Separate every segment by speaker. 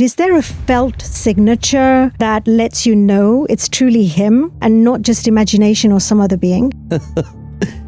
Speaker 1: Is there a felt signature that lets you know it's truly him and not just imagination or some other being?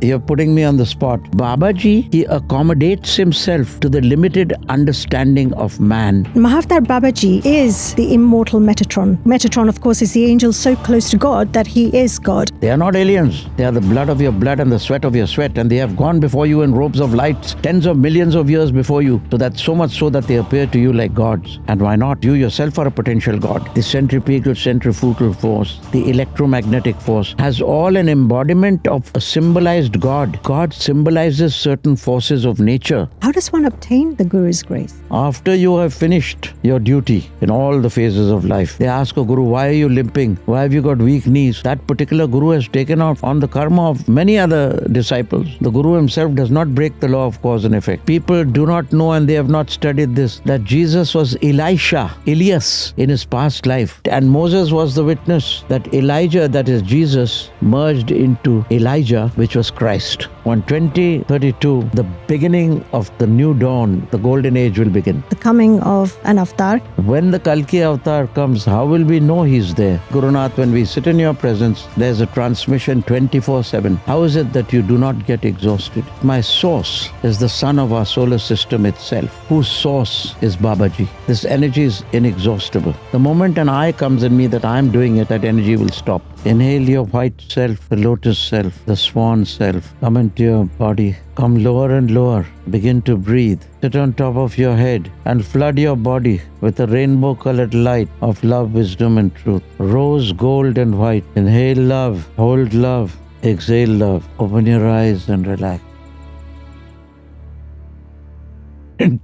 Speaker 2: You're putting me on the spot. Babaji, he accommodates himself to the limited understanding of man.
Speaker 1: Mahavtar Babaji is the immortal Metatron. Metatron, of course, is the angel so close to God that he is God.
Speaker 2: They are not aliens. They are the blood of your blood and the sweat of your sweat, and they have gone before you in robes of light, tens of millions of years before you. So that's so much so that they appear to you like gods. And why not? You yourself are a potential god. The centrifugal force, the electromagnetic force, has all an embodiment of a symbolized God. God symbolizes certain forces of nature.
Speaker 1: How does one obtain the Guru's grace?
Speaker 2: After you have finished your duty in all the phases of life, they ask a Guru, why are you limping? Why have you got weak knees? That particular Guru has taken off on the karma of many other disciples. The Guru himself does not break the law of cause and effect. People do not know, and they have not studied this, that Jesus was Elias in his past life. And Moses was the witness that Elijah, that is Jesus, merged into Elijah, which was Christ. On 2032, the beginning of the new dawn, the golden age will begin.
Speaker 1: The coming of an avatar.
Speaker 2: When the Kalki avatar comes, how will we know he's there? Gurunath, when we sit in your presence, there's a transmission 24/7. How is it that you do not get exhausted? My source is the sun of our solar system itself, whose source is Babaji. This energy is inexhaustible. The moment an I comes in me that I'm doing it, that energy will stop. Inhale your white self, the lotus self, the swan self. Come into your body. Come lower and lower. Begin to breathe. Sit on top of your head and flood your body with a rainbow-colored light of love, wisdom, and truth. Rose, gold, and white. Inhale love. Hold love. Exhale love. Open your eyes and relax.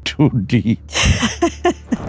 Speaker 2: Too deep.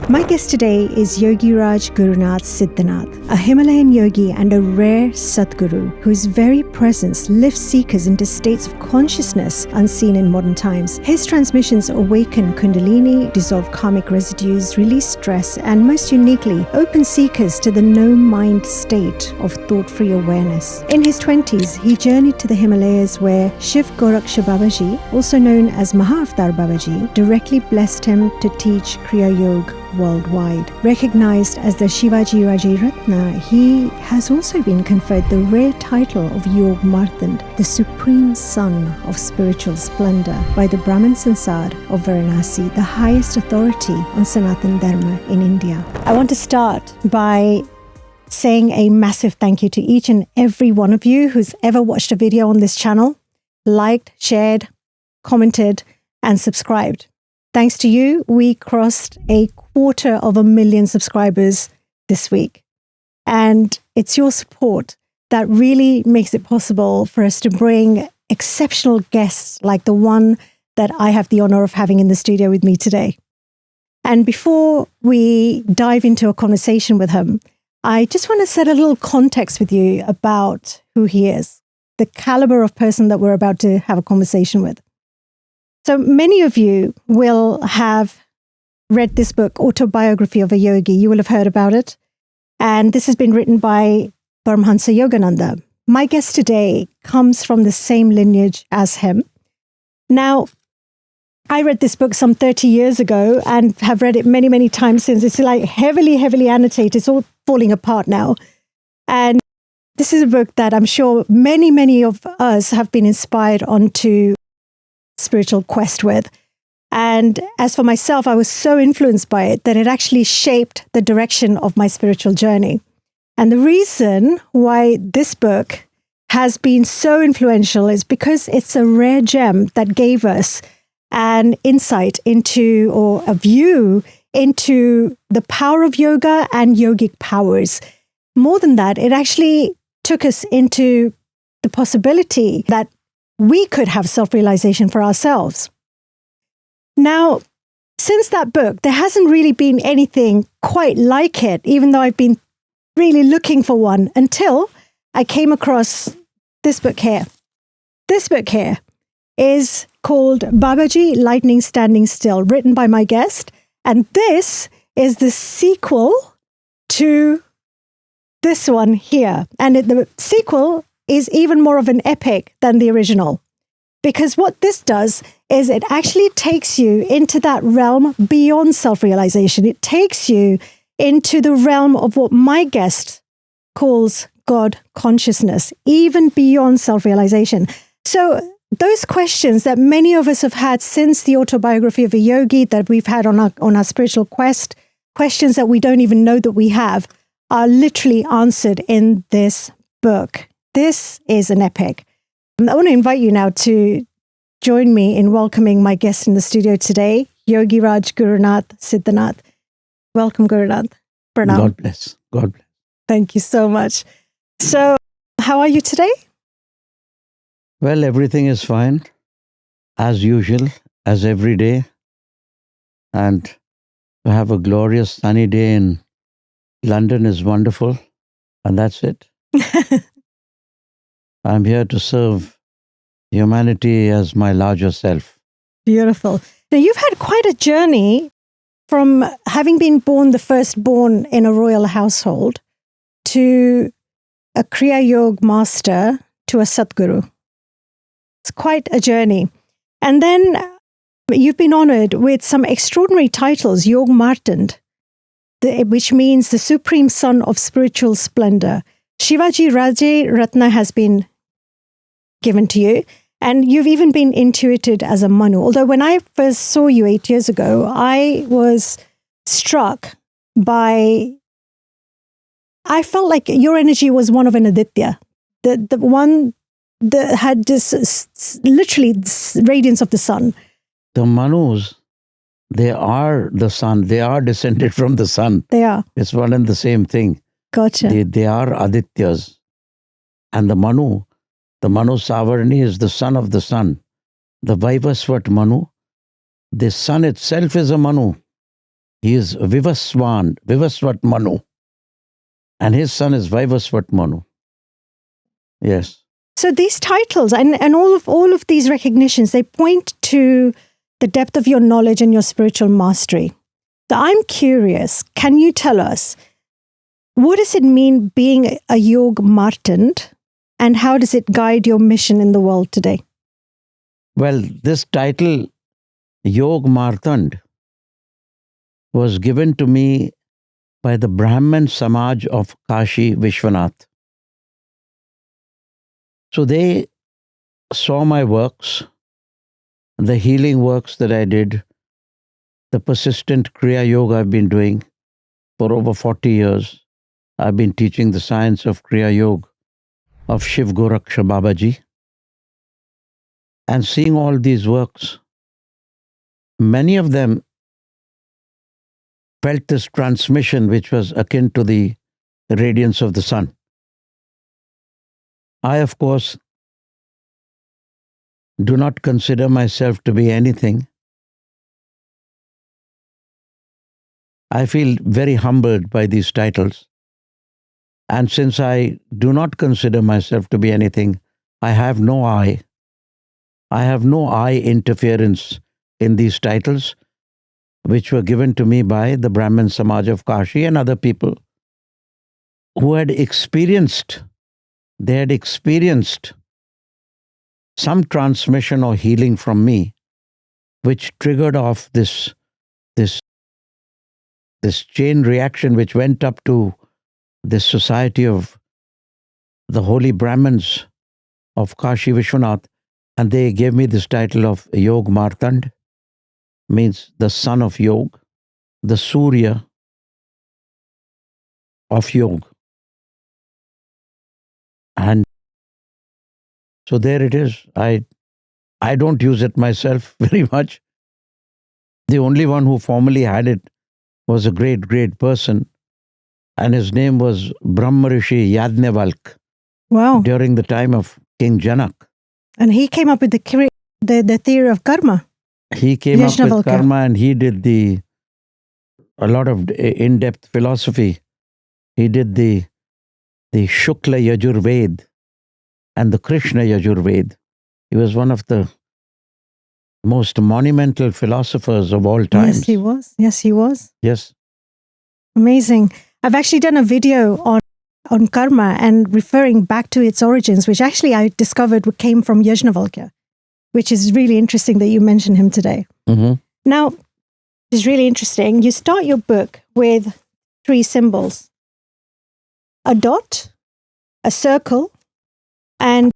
Speaker 1: My guest today is Yogiraj Gurunath Siddhanath, a Himalayan yogi and a rare Satguru whose very presence lifts seekers into states of consciousness unseen in modern times. His transmissions awaken Kundalini, dissolve karmic residues, release stress, and most uniquely, open seekers to the no-mind state of thought-free awareness. In his 20s, he journeyed to the Himalayas where Shiv Goraksha Babaji, also known as Mahavtar Babaji, directly blessed him to teach Kriya Yoga worldwide. Recognized as the Shivaji Raja Ratna, he has also been conferred the rare title of Yog Martand, the supreme son of spiritual splendor, by the Brahmin Sansar of Varanasi, the highest authority on Sanatan Dharma in India. I want to start by saying a massive thank you to each and every one of you who's ever watched a video on this channel, liked, shared, commented, and subscribed. Thanks to you, we crossed 250,000 subscribers this week. And it's your support that really makes it possible for us to bring exceptional guests like the one that I have the honor of having in the studio with me today. And before we dive into a conversation with him, I just want to set a little context with you about who he is, the caliber of person that we're about to have a conversation with. So many of you will have read this book, Autobiography of a Yogi. You will have heard about it. And this has been written by Paramhansa Yogananda. My guest today comes from the same lineage as him. Now, I read this book some 30 years ago and have read it many, many times since. It's like heavily, heavily annotated. It's all falling apart now. And this is a book that I'm sure many, many of us have been inspired onto spiritual quest with. And as for myself, I was so influenced by it that it actually shaped the direction of my spiritual journey. And the reason why this book has been so influential is because it's a rare gem that gave us an insight into, or a view into, the power of yoga and yogic powers. More than that, it actually took us into the possibility that we could have self-realization for ourselves. Now, since that book, there hasn't really been anything quite like it, even though I've been really looking for one, until I came across this book here. This book here is called Babaji, Lightning Standing Still, written by my guest. And this is the sequel to this one here. And the sequel is even more of an epic than the original. Because what this does is it actually takes you into that realm beyond self-realization. It takes you into the realm of what my guest calls God consciousness, even beyond self-realization. So those questions that many of us have had since the Autobiography of a Yogi, that we've had on our spiritual quest, questions that we don't even know that we have, are literally answered in this book. This is an epic. I want to invite you now to join me in welcoming my guest in the studio today, Yogiraj Gurunath Siddhanath. Welcome, Gurunath. Pranam.
Speaker 2: God bless. God bless.
Speaker 1: Thank you so much. So, how are you today?
Speaker 2: Well, everything is fine, as usual, as every day. And to have a glorious sunny day in London is wonderful. And that's it. I'm here to serve humanity as my larger self.
Speaker 1: Beautiful. Now, you've had quite a journey from having been born the firstborn in a royal household to a Kriya Master to a Satguru. It's quite a journey. And then you've been honored with some extraordinary titles, Yog Martand, which means the supreme son of spiritual splendor. Shivaji Raje Ratna has been given to you, and you've even been intuited as a Manu. Although when I first saw you 8 years ago, I was struck by, I felt like your energy was one of an Āditya, the one that had this literally radiance of the sun.
Speaker 2: The Manus, they are the sun. They are descended from the sun.
Speaker 1: They are.
Speaker 2: It's one and the same thing.
Speaker 1: Gotcha.
Speaker 2: They are Adityas. And the Manu Savarni is the son of the sun. The Vivasvat Manu, the sun itself is a Manu. He is Vivasvat Manu. And his son is Vivasvat Manu. Yes.
Speaker 1: So these titles and all of these recognitions, they point to the depth of your knowledge and your spiritual mastery. So I'm curious, can you tell us, what does it mean being a Yog Martand, and how does it guide your mission in the world today?
Speaker 2: Well, this title, Yog Martand, was given to me by the Brahman Samaj of Kashi Vishwanath. So they saw my works, the healing works that I did, the persistent Kriya Yoga I've been doing for over 40 years. I've been teaching the science of Kriya Yoga of Shiv Goraksha Babaji. And seeing all these works, many of them felt this transmission which was akin to the radiance of the sun. I, of course, do not consider myself to be anything. I feel very humbled by these titles. And since I do not consider myself to be anything, I have no I. I have no I interference in these titles, which were given to me by the Brahman Samaj of Kashi and other people who had experienced some transmission or healing from me, which triggered off this chain reaction which went up to this society of the holy Brahmins of Kashi Vishwanath, and they gave me this title of Yog Martand, means the son of Yog, the Surya of Yog. And so there it is. I don't use it myself very much. The only one who formally had it was a great, great person, and his name was Brahmarishi Yajnavalk.
Speaker 1: Wow.
Speaker 2: During the time of King Janak.
Speaker 1: And he came up with the theory of karma.
Speaker 2: He came up with karma, and he did a lot of in-depth philosophy. He did the Shukla Yajurved and the Krishna Yajurved. He was one of the most monumental philosophers of all times.
Speaker 1: Yes, he was. Yes, he was.
Speaker 2: Yes.
Speaker 1: Amazing. I've actually done a video on karma and referring back to its origins, which actually I discovered came from Yajnavalkya, which is really interesting that you mentioned him today.
Speaker 2: Mm-hmm.
Speaker 1: Now, it's really interesting. You start your book with 3 symbols: a dot, a circle, and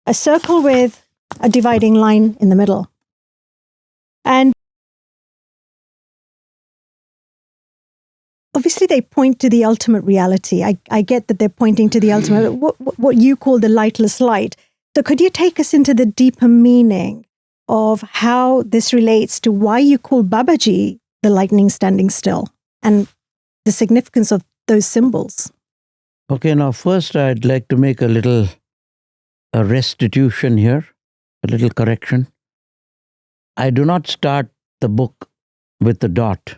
Speaker 1: a circle with a dividing line in the middle. And obviously, they point to the ultimate reality. I get that they're pointing to the ultimate, what you call the lightless light. So could you take us into the deeper meaning of how this relates to why you call Babaji the lightning standing still and the significance of those symbols?
Speaker 2: Okay, now first I'd like to make a restitution here, a little correction. I do not start the book with the dot.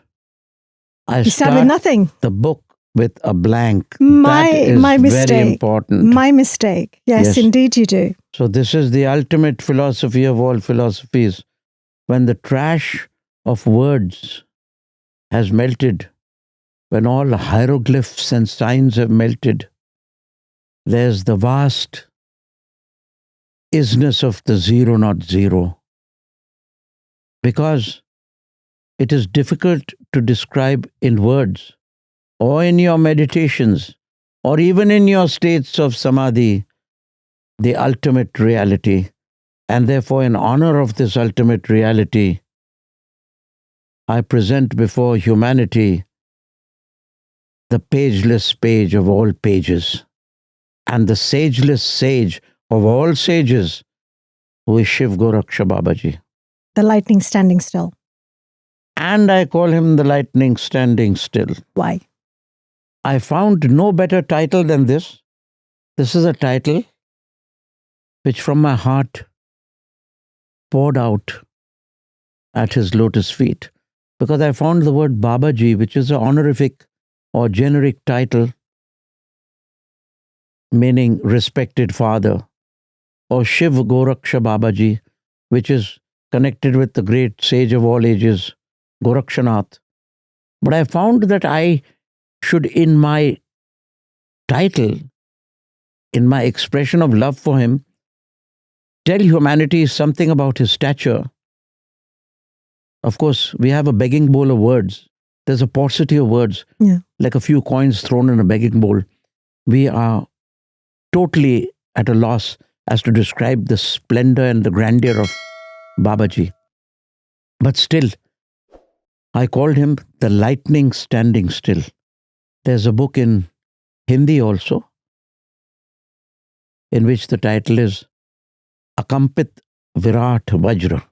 Speaker 2: I
Speaker 1: You start
Speaker 2: start
Speaker 1: with nothing.
Speaker 2: the book with a blank.
Speaker 1: My
Speaker 2: that is
Speaker 1: mistake.
Speaker 2: very important.
Speaker 1: My mistake. Yes, indeed you do.
Speaker 2: So this is the ultimate philosophy of all philosophies. When the trash of words has melted, when all hieroglyphs and signs have melted, there's the vast isness of the zero, not zero. Because it is difficult to describe in words or in your meditations or even in your states of samadhi the ultimate reality. And therefore, in honor of this ultimate reality, I present before humanity the pageless page of all pages and the sageless sage of all sages, who is Shiv Goraksha Babaji.
Speaker 1: The lightning standing still.
Speaker 2: And I call him the lightning standing still.
Speaker 1: Why?
Speaker 2: I found no better title than this. This is a title which from my heart poured out at his lotus feet, because I found the word Babaji, which is an honorific or generic title meaning respected father, or Shiv Goraksha Babaji, which is connected with the great sage of all ages, Gorakshanath. But I found that I should, in my title, in my expression of love for him, tell humanity something about his stature. Of course, we have a begging bowl of words. There's a paucity of words, like a few coins thrown in a begging bowl. We are totally at a loss as to describe the splendor and the grandeur of Babaji. But still, I called him the lightning standing still. There's a book in Hindi also, in which the title is Akampit Virat Vajra.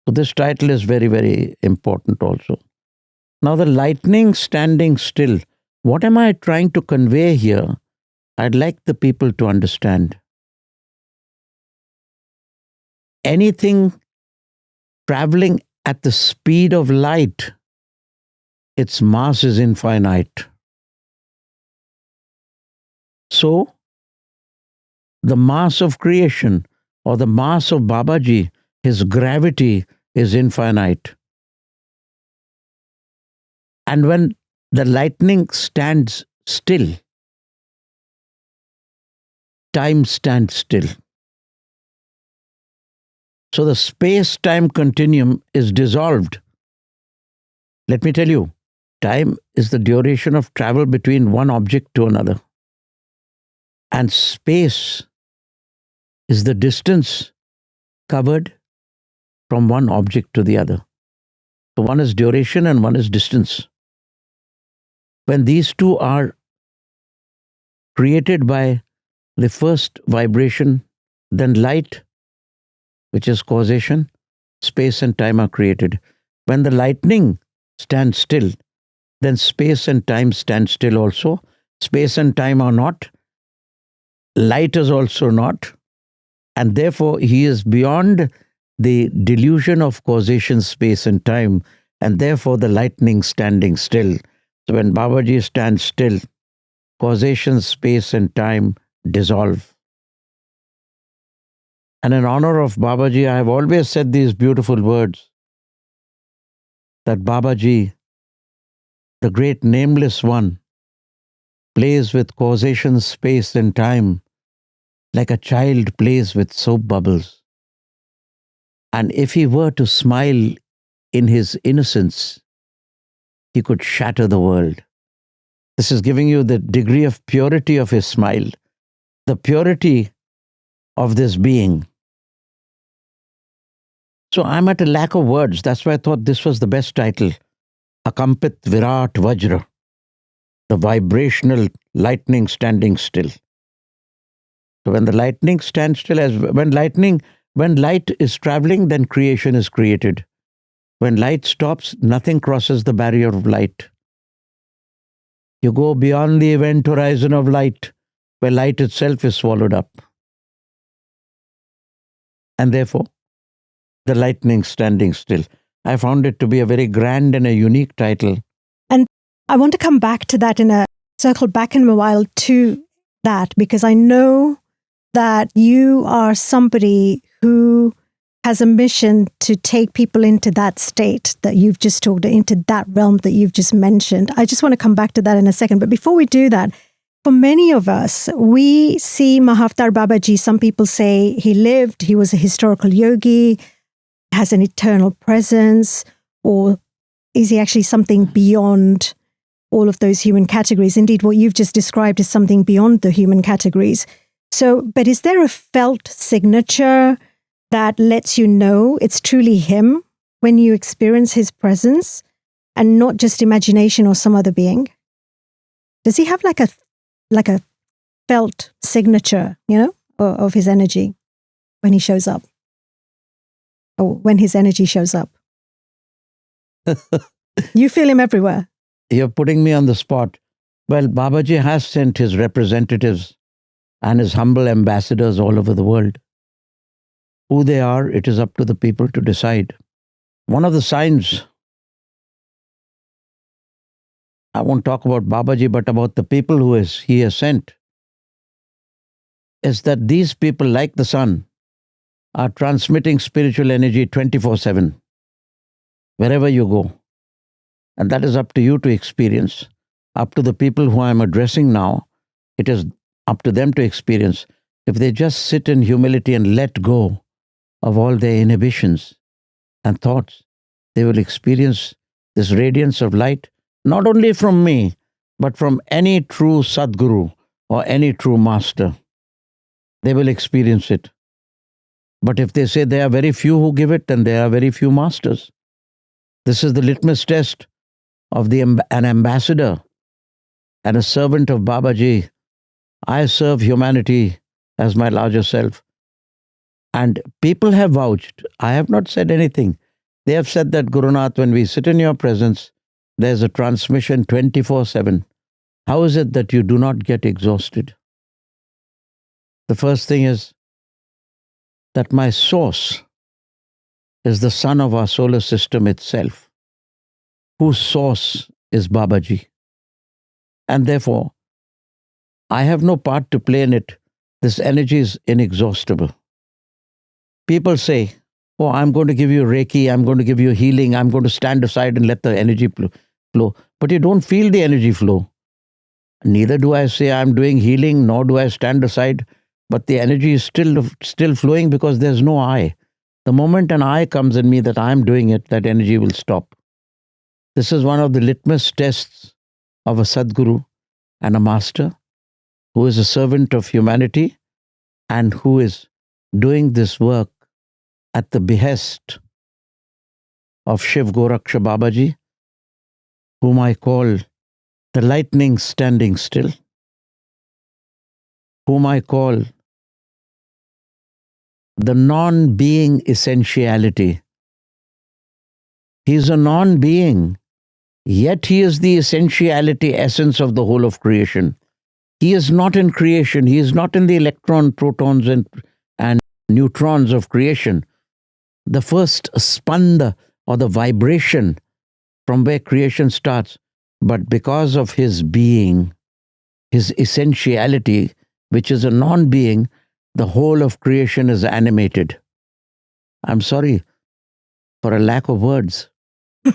Speaker 2: So this title is very, very important also. Now the lightning standing still, what am I trying to convey here? I'd like the people to understand. Anything traveling at the speed of light, its mass is infinite. So, the mass of creation or the mass of Babaji, his gravity is infinite. And when the lightning stands still, time stands still. So the space-time continuum is dissolved. Let me tell you, time is the duration of travel between one object to another. And space is the distance covered from one object to the other. So one is duration and one is distance. When these two are created by the first vibration, then light, which is causation, space and time are created. When the lightning stands still, then space and time stand still also. Space and time are not. Light is also not. And therefore, he is beyond the delusion of causation, space and time. And therefore, the lightning standing still. So when Babaji stands still, causation, space and time dissolve. And in honor of Babaji, I have always said these beautiful words, that Babaji, the great nameless one, plays with causation, space and time like a child plays with soap bubbles. And if he were to smile in his innocence, he could shatter the world. This is giving you the degree of purity of his smile, the purity of this being. So I'm at a lack of words. That's why I thought this was the best title. Akampit Virat Vajra, the vibrational lightning standing still. So when the lightning stands still, when light is traveling, then creation is created. When light stops, nothing crosses the barrier of light. You go beyond the event horizon of light, where light itself is swallowed up. And therefore, the lightning standing still. I found it to be a very grand and a unique title.
Speaker 1: And I want to come back to that circle back in a while to that, because I know that you are somebody who has a mission to take people into that state that you've just talked, into that realm that you've just mentioned. I just want to come back to that in a second. But before we do that, for many of us, we see Mahavtar Babaji. Some people say he was a historical yogi, has an eternal presence, or is he actually something beyond all of those human categories? Indeed, what you've just described is something beyond the human categories. So, but is there a felt signature that lets you know it's truly him when you experience his presence and not just imagination or some other being? Does he have like a felt signature, of his energy when he shows up? Or when his energy shows up? You feel him everywhere.
Speaker 2: You're putting me on the spot. Well, Babaji has sent his representatives and his humble ambassadors all over the world. Who they are, it is up to the people to decide. One of the signs, I won't talk about Babaji, but about the people he has sent, is that these people, like the sun, are transmitting spiritual energy 24/7, wherever you go. And that is up to you to experience. Up to the people who I'm addressing now, it is up to them to experience. If they just sit in humility and let go of all their inhibitions and thoughts, they will experience this radiance of light, not only from me, but from any true Satguru or any true master. They will experience it. But if they say there are very few who give it, then there are very few masters. This is the litmus test of an ambassador and a servant of Babaji. I serve humanity as my larger self. And people have vouched. I have not said anything. They have said that, Gurunath, when we sit in your presence, there's a transmission 24/7. How is it that you do not get exhausted? The first thing is that my source is the sun of our solar system itself, whose source is Babaji. And therefore, I have no part to play in it. This energy is inexhaustible. People say, oh, I'm going to give you Reiki, I'm going to give you healing, I'm going to stand aside and let the energy flow. But you don't feel the energy flow. Neither do I say I'm doing healing, nor do I stand aside. But the energy is still flowing because there's no I. The moment an I comes in me that I'm doing it, that energy will stop. This is one of the litmus tests of a Sadguru and a master who is a servant of humanity and who is doing this work at the behest of Shiv Goraksha Babaji, whom I call the lightning standing still, whom I call the non-being essentiality. He is a non-being, yet he is the essentiality essence of the whole of creation. He is not in creation. He is not in the electron, protons, and neutrons of creation. The first spanda, or the vibration from where creation starts. But because of his being, his essentiality, which is a non-being, the whole of creation is animated. I'm sorry for a lack of words.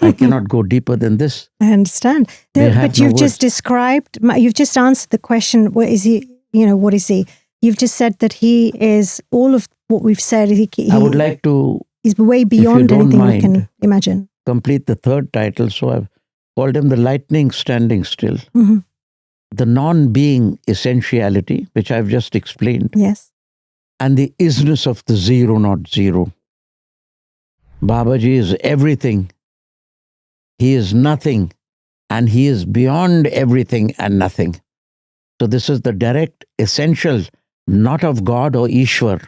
Speaker 2: I cannot go deeper than this.
Speaker 1: I understand. But you've just described, you've just answered the question, what is he, what is he? you've just said that he is all of what we've said.
Speaker 2: I would like to,
Speaker 1: he's way beyond anything we can imagine.
Speaker 2: Complete the third title. So I've called him the lightning standing still.
Speaker 1: Mm-hmm.
Speaker 2: The non-being essentiality, which I've just explained.
Speaker 1: Yes.
Speaker 2: And the isness of the zero, not zero. Babaji is everything. He is nothing. And he is beyond everything and nothing. So this is the direct essential, not of God or Ishwar,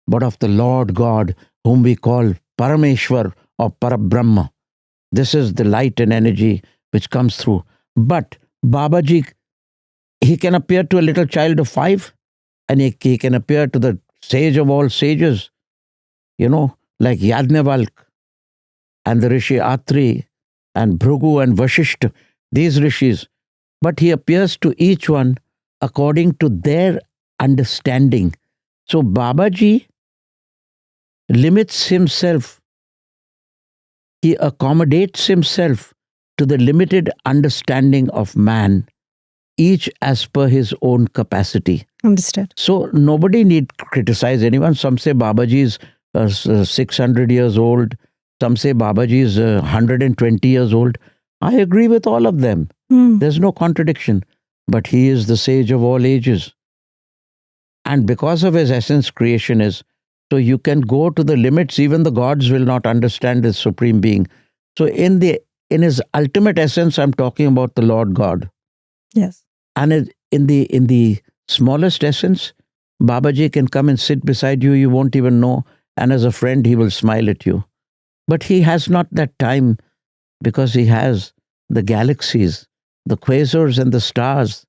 Speaker 2: but of the Lord God, whom we call Parameshwar or Parabrahma. This is the light and energy which comes through. But Babaji, he can appear to a little child of 5, and he can appear to the sage of all sages, like Yajnavalk and the Rishi Atri and Bhrigu and Vashishta, these rishis. But he appears to each one according to their understanding. So Babaji limits himself. He accommodates himself to the limited understanding of man, each as per his own capacity.
Speaker 1: Understood.
Speaker 2: So nobody need criticize anyone. Some say Babaji is 600 years old. Some say Babaji is 120 years old. I agree with all of them. There's no contradiction. But he is the sage of all ages. And because of his essence, creation is. So you can go to the limits. Even the gods will not understand this supreme being. So in his ultimate essence, I'm talking about the Lord God.
Speaker 1: Yes.
Speaker 2: And in the smallest essence, Babaji can come and sit beside you. You won't even know. And as a friend, he will smile at you. But he has not that time, because he has the galaxies, the quasars and the stars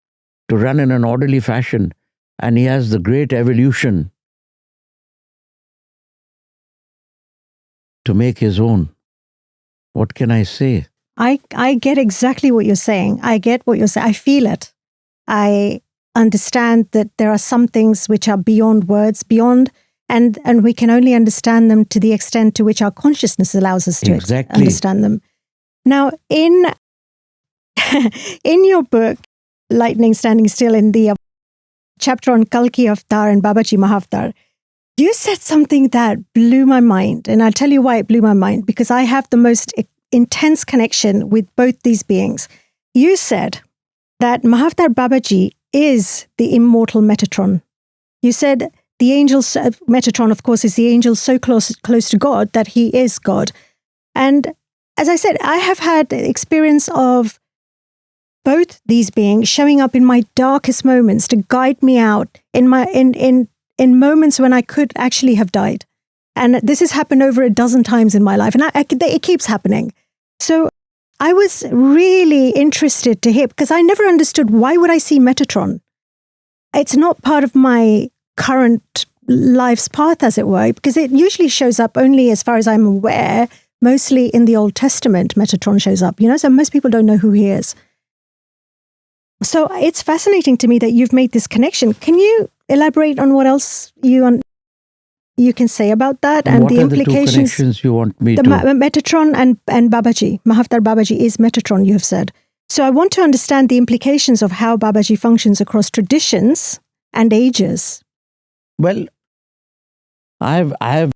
Speaker 2: to run in an orderly fashion. And he has the great evolution to make his own. What can I say?
Speaker 1: I get exactly what you're saying. I get what you're saying. I feel it. I understand that there are some things which are beyond words, and we can only understand them to the extent to which our consciousness allows us to understand them. Now, in your book, Lightning Standing Still, in the chapter on Kalki Avatar and Babaji Mahavtar, you said something that blew my mind. And I'll tell you why it blew my mind, because I have the most intense connection with both these beings. You said that Mahavtar Babaji is the immortal Metatron. You said the angel, Metatron, of course, is the angel so close to God that he is God. And as I said, I have had experience of both these beings showing up in my darkest moments to guide me out in moments when I could actually have died. And this has happened over a dozen times in my life, and it keeps happening. So I was really interested to hear, because I never understood, why would I see Metatron? It's not part of my current life's path, as it were, because it usually shows up only, as far as I'm aware, mostly in the Old Testament. Metatron shows up, so most people don't know who he is. So it's fascinating to me that you've made this connection. Can you elaborate on what else you can say about that, and the implications?
Speaker 2: What are the two connections you want me to?
Speaker 1: Metatron and Babaji. Mahavtar Babaji is Metatron, you have said. So I want to understand the implications of how Babaji functions across traditions and ages.
Speaker 2: Well, I have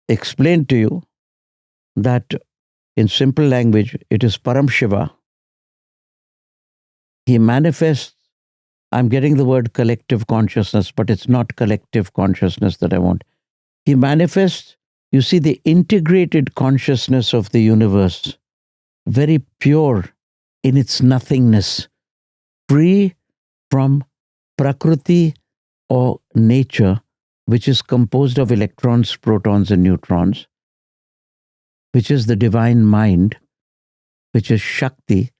Speaker 2: explained to you that in simple language, it is Param Shiva. He manifests. I'm getting the word collective consciousness, but it's not collective consciousness that I want. He manifests, you see, the integrated consciousness of the universe, very pure in its nothingness, free from Prakriti or nature, which is composed of electrons, protons, and neutrons, which is the divine mind, which is Shakti.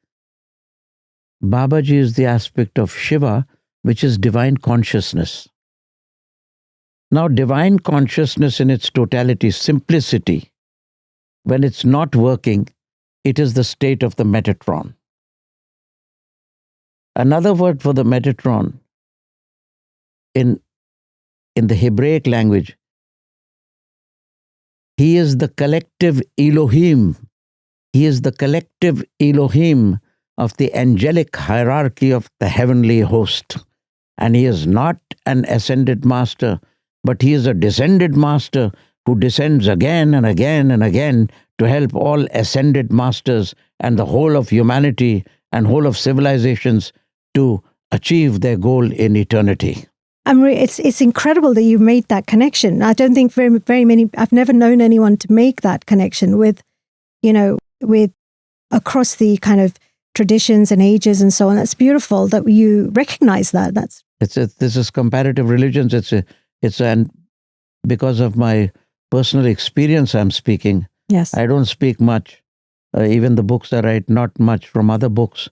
Speaker 2: Babaji is the aspect of Shiva, which is divine consciousness. Now, divine consciousness in its totality, simplicity, when it's not working, it is the state of the Metatron. Another word for the Metatron in the Hebraic language, he is the collective Elohim. He is the collective Elohim of the angelic hierarchy of the heavenly host. And he is not an ascended master, but he is a descended master who descends again and again and again to help all ascended masters and the whole of humanity and whole of civilizations to achieve their goal in eternity.
Speaker 1: It's incredible that you made that connection. I don't think very many. I've never known anyone to make that connection with across the kind of traditions and ages and so on. That's beautiful that you recognize that.
Speaker 2: This is comparative religions. And because of my personal experience, I'm speaking.
Speaker 1: Yes,
Speaker 2: I don't speak much. Even the books I write, not much from other books.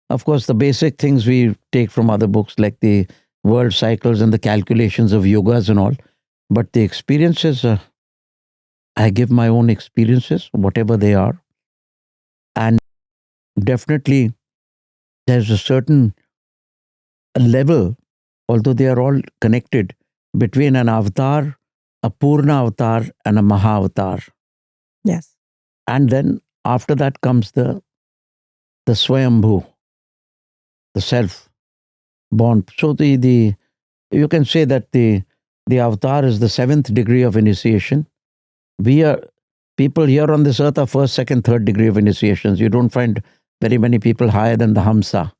Speaker 2: Of course, the basic things we take from other books, like the world cycles and the calculations of yogas and all. But the experiences, I give my own experiences, whatever they are. And definitely, there's a certain level, although they are all connected, between an avatar, a Purna avatar, and a Mahavatar.
Speaker 1: Yes.
Speaker 2: And then after that comes the Swayambhu, the self born. So you can say that the avatar is the 7th degree of initiation. People here on this earth are 1st, 2nd, 3rd degree of initiations. You don't find very many people higher than the Hamsa.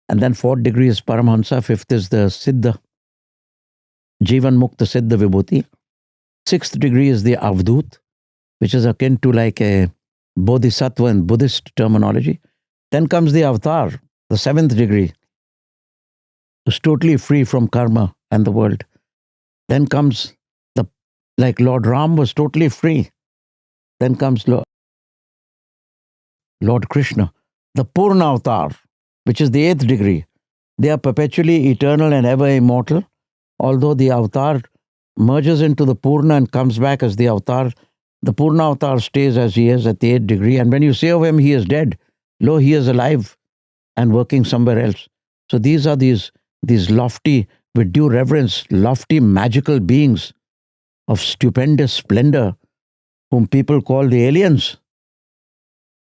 Speaker 2: And then 4th degree is Paramhamsa, 5th is the Siddha, Jivan Mukta Siddha Vibhuti. 6th degree is the Avdut, which is akin to like a Bodhisattva in Buddhist terminology. Then comes the Avatar, the 7th degree, who's totally free from karma and the world. Then comes like Lord Ram was totally free. Then comes Lord Krishna, the Purna Avatar, which is the 8th degree. They are perpetually eternal and ever immortal. Although the Avatar merges into the Purna and comes back as the Avatar, the Purna Avatar stays as he is at the 8th degree. And when you say of him, he is dead, lo, he is alive and working somewhere else. So these are these lofty, with due reverence, lofty magical beings of stupendous splendor, whom people call the aliens.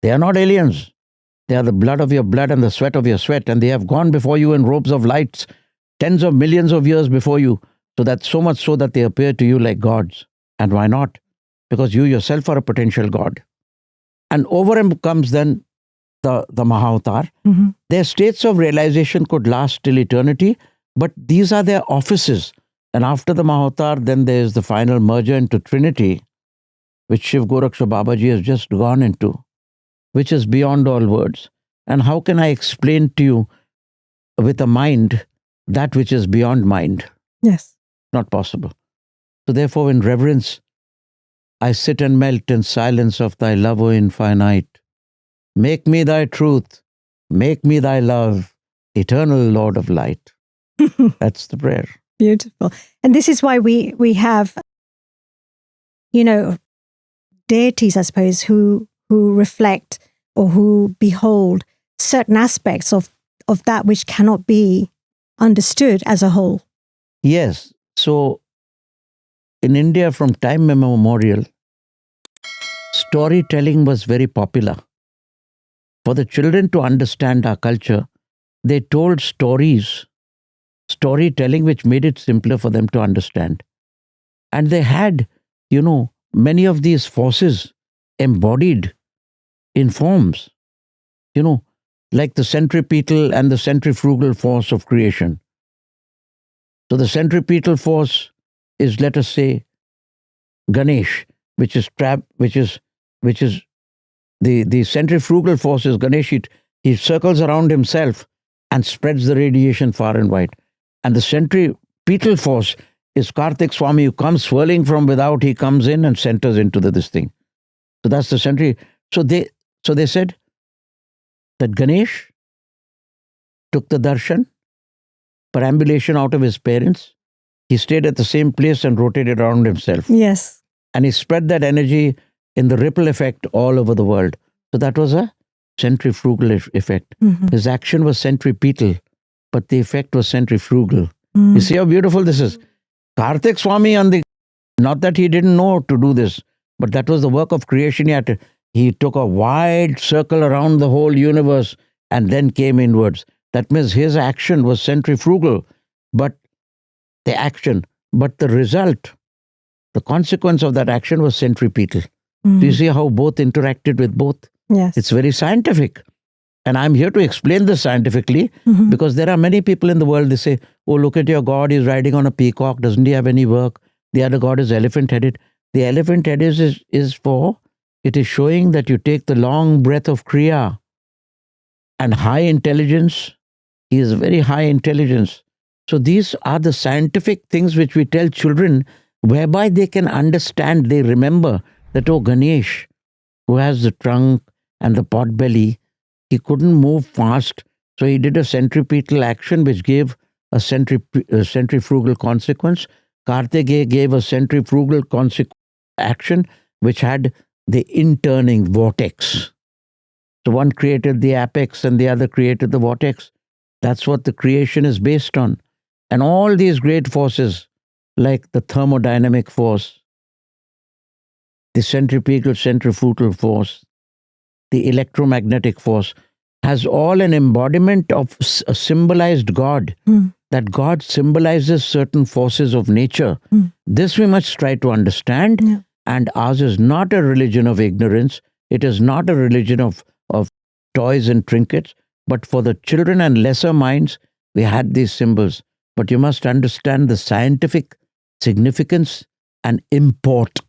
Speaker 2: They are not aliens. They are the blood of your blood and the sweat of your sweat, and they have gone before you in robes of lights, tens of millions of years before you, so much so that they appear to you like gods. And why not? Because you yourself are a potential god. And over him comes then the Mahavatar.
Speaker 1: Mm-hmm.
Speaker 2: Their states of realization could last till eternity, but these are their offices. And after the Mahavatar, then there is the final merger into Trinity, which Shiv Goraksha Babaji has just gone into, which is beyond all words. And how can I explain to you with a mind that which is beyond mind?
Speaker 1: Yes.
Speaker 2: Not possible. So therefore, in reverence, I sit and melt in silence of thy love, O infinite. Make me thy truth, make me thy love, eternal Lord of light. That's the prayer.
Speaker 1: Beautiful. And this is why we have, deities, I suppose, who reflect or who behold certain aspects of that which cannot be understood as a whole.
Speaker 2: Yes. So in India, from time immemorial, storytelling was very popular. For the children to understand our culture, they told storytelling, which made it simpler for them to understand. And they had, many of these forces embodied in forms, like the centripetal and the centrifugal force of creation. So the centripetal force is, let us say, Ganesh, which is the centrifugal force is Ganesh. He circles around himself and spreads the radiation far and wide. And the centripetal force is Kartik Swami, who comes swirling from without. He comes in and centers into this thing. So that's the So they said that Ganesh took the darshan, perambulation out of his parents. He stayed at the same place and rotated around himself.
Speaker 1: Yes.
Speaker 2: And he spread that energy in the ripple effect all over the world. So that was a centrifugal effect.
Speaker 1: Mm-hmm.
Speaker 2: His action was centripetal, but the effect was centrifugal.
Speaker 1: Mm.
Speaker 2: You see how beautiful this is? Kartik Swami, not that he didn't know to do this, but that was the work of creation. He took a wide circle around the whole universe and then came inwards. That means his action was centrifugal. but the action, but the result, the consequence of that action was centripetal. Do you see how both interacted with both?
Speaker 1: Yes.
Speaker 2: It's very scientific. And I'm here to explain this scientifically because there are many people in the world, they say, oh, look at your God, he's riding on a peacock. Doesn't he have any work? The other God is elephant-headed. The elephant-headed is for, it is showing that you take the long breath of Kriya and high intelligence. He is very high intelligence. So these are the scientific things which we tell children, whereby they can understand, they remember that, oh, Ganesh, who has the trunk and the pot belly, he couldn't move fast, so he did a centripetal action which gave a centrifugal consequence. Kartikeya gave a centrifugal action which had the interning vortex. So one created the apex and the other created the vortex. That's what the creation is based on. And all these great forces, like the thermodynamic force, the centrifugal force, the electromagnetic force, has all an embodiment of a symbolized God. That God symbolizes certain forces of nature. This we must try to understand.
Speaker 1: Yeah.
Speaker 2: And ours is not a religion of ignorance. It is not a religion of toys and trinkets. But for the children and lesser minds, we had these symbols. But you must understand the scientific significance and import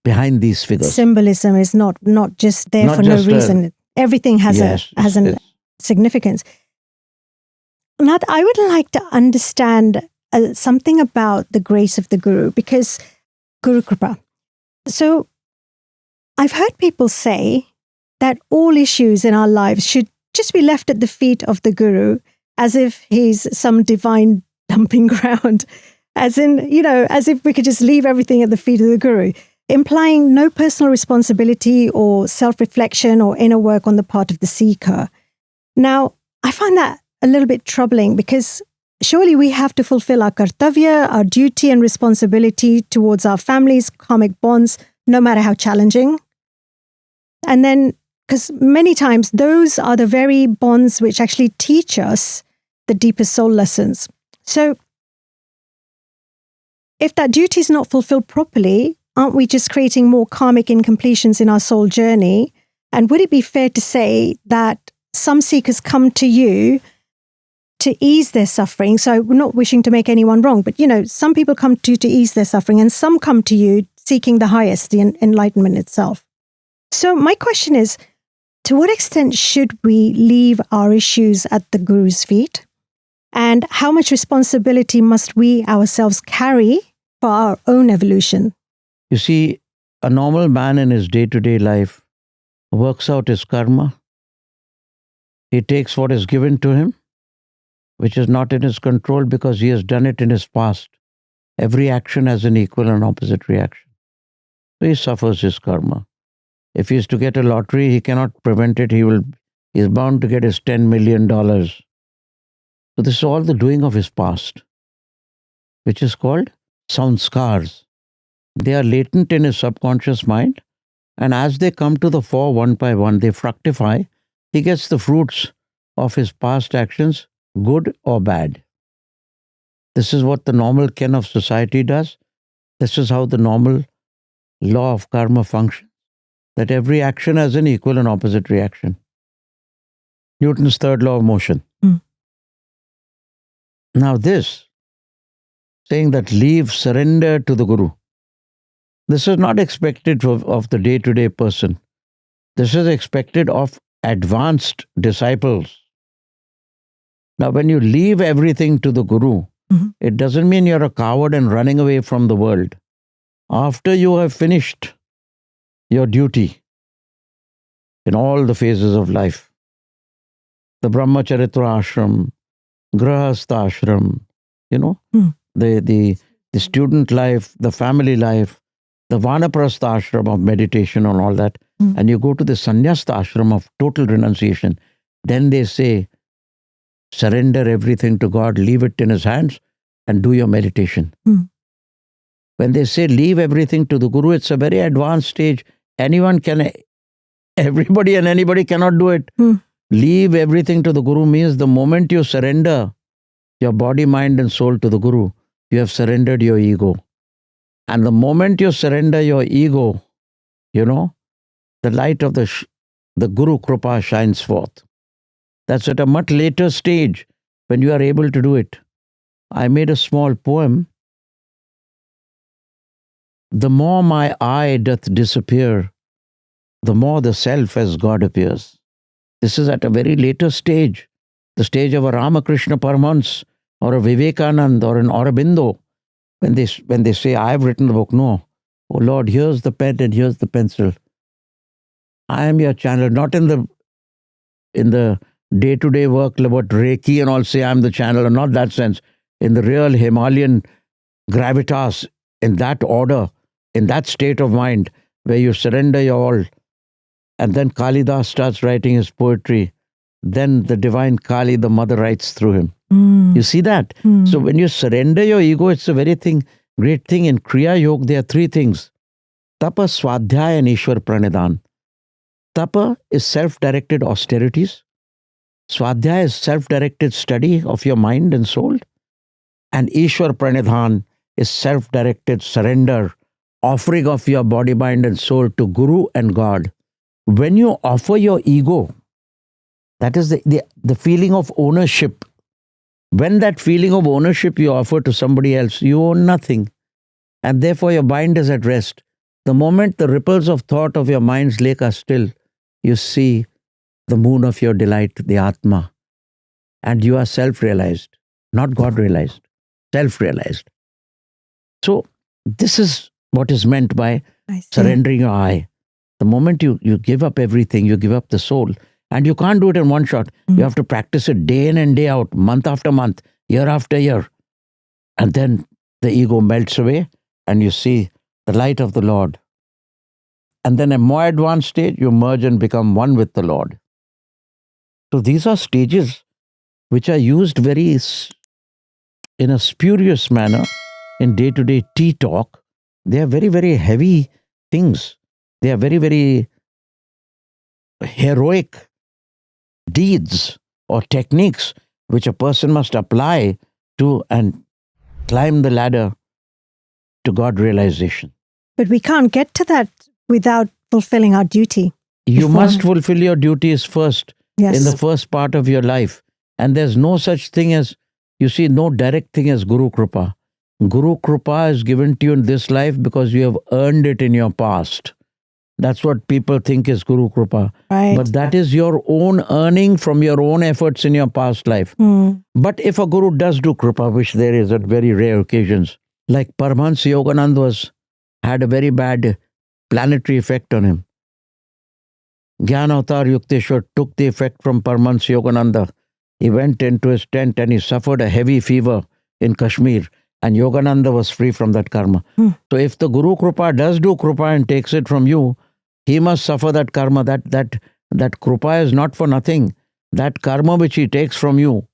Speaker 2: behind these figures.
Speaker 1: Symbolism is not just there for no reason. Everything has a significance. Nath, I would like to understand something about the grace of the Guru, because Guru Kripa. So I've heard people say that all issues in our lives should just be left at the feet of the Guru, as if he's some divine dumping ground, as if we could just leave everything at the feet of the Guru, implying no personal responsibility or self-reflection or inner work on the part of the seeker. Now, I find that a little bit troubling, because surely we have to fulfill our kartavya, our duty and responsibility towards our families, karmic bonds, no matter how challenging. And then, because many times those are the very bonds which actually teach us the deepest soul lessons. So if that duty is not fulfilled properly, aren't we just creating more karmic incompletions in our soul journey? And would it be fair to say that some seekers come to you to ease their suffering? So we're not wishing to make anyone wrong, but some people come to you to ease their suffering, and some come to you seeking the highest, the enlightenment itself. So my question is, to what extent should we leave our issues at the Guru's feet? And how much responsibility must we ourselves carry for our own evolution?
Speaker 2: You see, a normal man in his day-to-day life works out his karma. He takes what is given to him, which is not in his control because he has done it in his past. Every action has an equal and opposite reaction. So he suffers his karma. If he is to get a lottery, he cannot prevent it. He is bound to get his $10 million. So this is all the doing of his past, which is called sanskars. They are latent in his subconscious mind, and as they come to the fore one by one, they fructify. He gets the fruits of his past actions, good or bad. This is what the normal ken of society does. This is how the normal law of karma functions, that every action has an equal and opposite reaction. Newton's third law of motion. Now this, saying that leave, surrender to the Guru, this is not expected of the day-to-day person. This is expected of advanced disciples. Now, when you leave everything to the Guru, it doesn't mean you're a coward and running away from the world. After you have finished your duty in all the phases of life, the Brahmacharitra ashram, Grahastha ashram, the student life, the family life, the Vanaprastha ashram of meditation and all that, and you go to the Sannyasta ashram of total renunciation, then they say, surrender everything to God, leave it in His hands, and do your meditation. When they say leave everything to the Guru, it's a very advanced stage. Everybody and anybody cannot do it. Leave everything to the Guru means the moment you surrender, your body, mind and soul to the Guru, you have surrendered your ego. And the moment you surrender your ego, the light of the Guru Kripa shines forth. That's at a much later stage when you are able to do it. I made a small poem. The more my I doth disappear, the more the self as God appears. This is at a very later stage, the stage of a Ramakrishna Paramahansa or a Vivekananda or an Aurobindo. When they say, I have written the book, no. Oh Lord, here's the pen and here's the pencil. I am your channel, not in the day-to-day work about Reiki and all say I'm the channel, or not that sense. In the real Himalayan gravitas, in that order, in that state of mind, where you surrender your all. And then Kalidas starts writing his poetry. Then the divine Kali, the mother, writes through him. You see that? So when you surrender your ego, it's a very great thing. In Kriya Yoga, there are three things. Tapa, Swadhyaya and Ishwar Pranidhan. Tapa is self-directed austerities. Swadhyaya is self-directed study of your mind and soul. And Ishwar Pranidhan is self-directed surrender, offering of your body, mind and soul to Guru and God. When you offer your ego, that is the feeling of ownership. When that feeling of ownership you offer to somebody else, you own nothing. And therefore your mind is at rest. The moment the ripples of thought of your mind's lake are still, you see the moon of your delight, the Atma. And you are self-realized, not God-realized, self-realized. So this is what is meant by surrendering your I. The moment you give up everything, you give up the soul. And you can't do it in one shot. You have to practice it day in and day out, month after month, year after year. And then the ego melts away and you see the light of the Lord. And then a more advanced stage, you merge and become one with the Lord. So these are stages which are used very in a spurious manner in day-to-day tea talk. They are very, very heavy things. They are very, very heroic deeds or techniques which a person must apply to and climb the ladder to God realization.
Speaker 1: But we can't get to that without fulfilling our duty.
Speaker 2: You must fulfill your duties first
Speaker 1: Yes.
Speaker 2: in the first part of your life. And there's no such thing as, you see, no direct thing as Guru Kripa. Guru Kripa is given to you in this life because you have earned it in your past. That's what people think is Guru Kripa.
Speaker 1: Right.
Speaker 2: But that is your own earning from your own efforts in your past life. But if a Guru does do Kripa, which there is at very rare occasions, like Paramahansa Yogananda had a very bad planetary effect on him. Jnana-avatar Yukteswar took the effect from Paramahansa Yogananda. He went into his tent and he suffered a heavy fever in Kashmir. And Yogananda was free from that karma. So if the Guru Kripa does do Kripa and takes it from you, he must suffer that karma. That Kripa is not for nothing. That karma which he takes from you,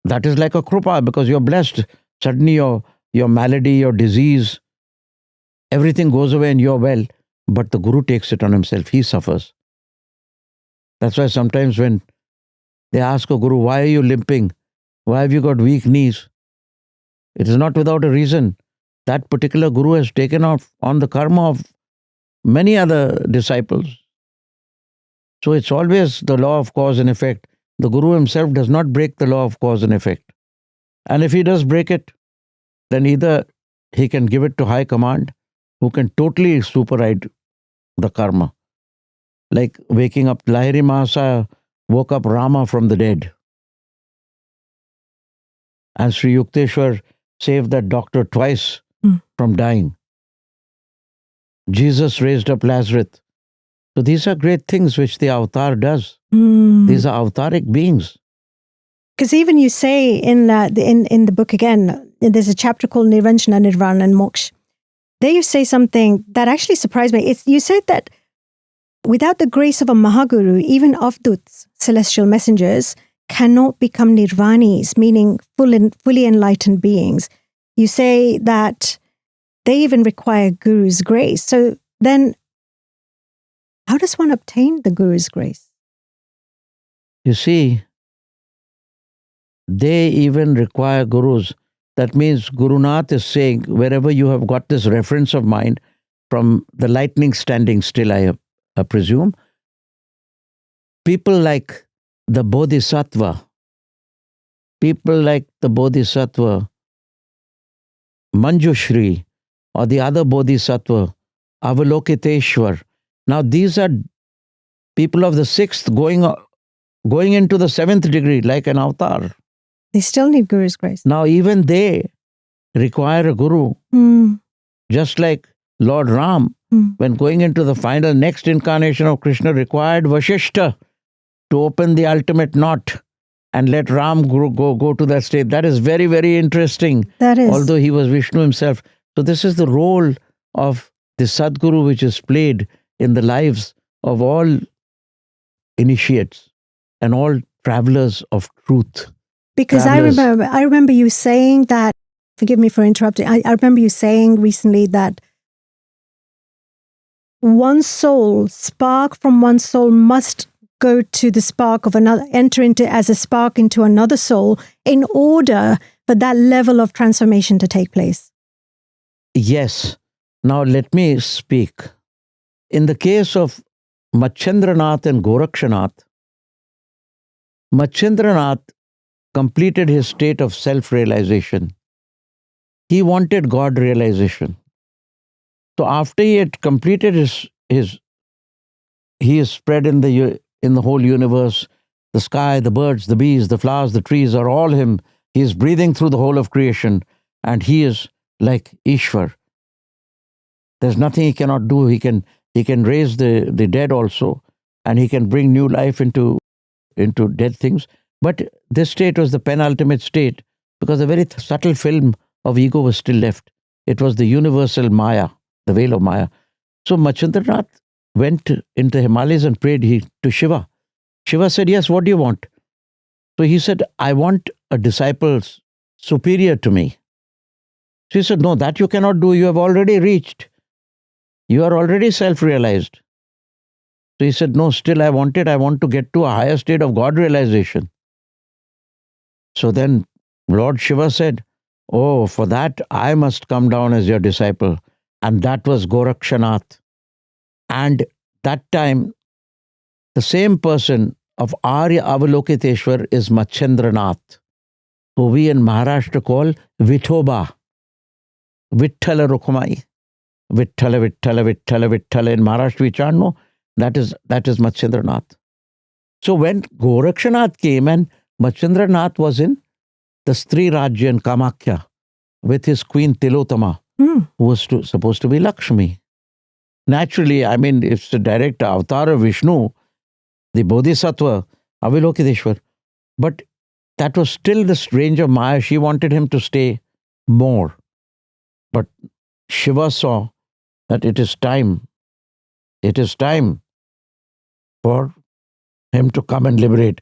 Speaker 2: that is like a Kripa because you're blessed. Suddenly your malady, your disease, everything goes away and you're well. But the Guru takes it on himself. He suffers. That's why sometimes when they ask a Guru, why are you limping? Why have you got weak knees? It is not without a reason. That particular Guru has taken off on the karma of many other disciples. So it's always the law of cause and effect. The Guru himself does not break the law of cause and effect. And if he does break it, then either he can give it to high command, who can totally superride the karma. Like waking up, Lahiri Mahasaya woke up Rama from the dead. And Sri Yukteswar saved that doctor twice from dying. Jesus raised up Lazarus. So these are great things which the avatar does. These are avataric beings.
Speaker 1: Because even you say in the book again, there's a chapter called Nirvanjana, Nirvana and Moksha. There you say something that actually surprised me. You said that without the grace of a Mahaguru, even Avduts, celestial messengers, cannot become Nirvanis, meaning fully enlightened beings. You say that they even require Guru's grace. So then, how does one obtain the Guru's grace?
Speaker 2: You see, they even require gurus. That means Gurunath is saying, wherever you have got this reference of mind, from the lightning standing still, I presume, people like the Bodhisattva, Manjushri, or the other Bodhisattva, Avalokiteshwar. Now these are people of the sixth going into the seventh degree, like an avatar.
Speaker 1: They still need Guru's grace.
Speaker 2: Now even they require a guru. Just like Lord Ram, when going into the final next incarnation of Krishna, required Vashishta to open the ultimate knot and let Ram go to that state. That is very, very interesting.
Speaker 1: That is.
Speaker 2: Although he was Vishnu himself. So this is the role of the Sadguru which is played in the lives of all initiates and all travelers of truth.
Speaker 1: Because I remember you saying that, forgive me for interrupting, I remember you saying recently that one soul, spark from one soul must go to the spark of another, enter into as a spark into another soul in order for that level of transformation to take place.
Speaker 2: Yes. Now let me speak. In the case of Machendranath and Gorakshanath, Machendranath completed his state of self-realization. He wanted God realization. So after he had completed he is spread in the whole universe. The sky, the birds, the bees, the flowers, the trees are all him. He is breathing through the whole of creation, and he is like Ishwar. There's nothing he cannot do. He can raise the dead also, and he can bring new life into dead things. But this state was the penultimate state, because a very subtle film of ego was still left. It was the universal Maya, the veil of Maya. So Machendranath went into the Himalayas and prayed to Shiva. Shiva said, yes, what do you want? So he said, I want a disciple superior to me. So he said, no, that you cannot do. You have already reached. You are already self-realized. So he said, no, still I want it. I want to get to a higher state of God realization. So then Lord Shiva said, oh, for that I must come down as your disciple. And that was Gorakshanath. And that time, the same person of Arya Avalokiteshwar is Machendranath, who we in Maharashtra call Vithoba. Vitthala Rukmai. Vitthala, Vitthala, Vitthala, Vitthala. In Maharashtra we chant, no? That is Machendranath. So when Gorakshanath came, and Machendranath was in the Stri Rajya in Kamakhya with his queen Tilotama, who was supposed to be Lakshmi. Naturally, I mean, it's the direct avatar of Vishnu, the Bodhisattva, Avalokiteshwar. But that was still the range of Maya. She wanted him to stay more. But Shiva saw that it is time for him to come and liberate.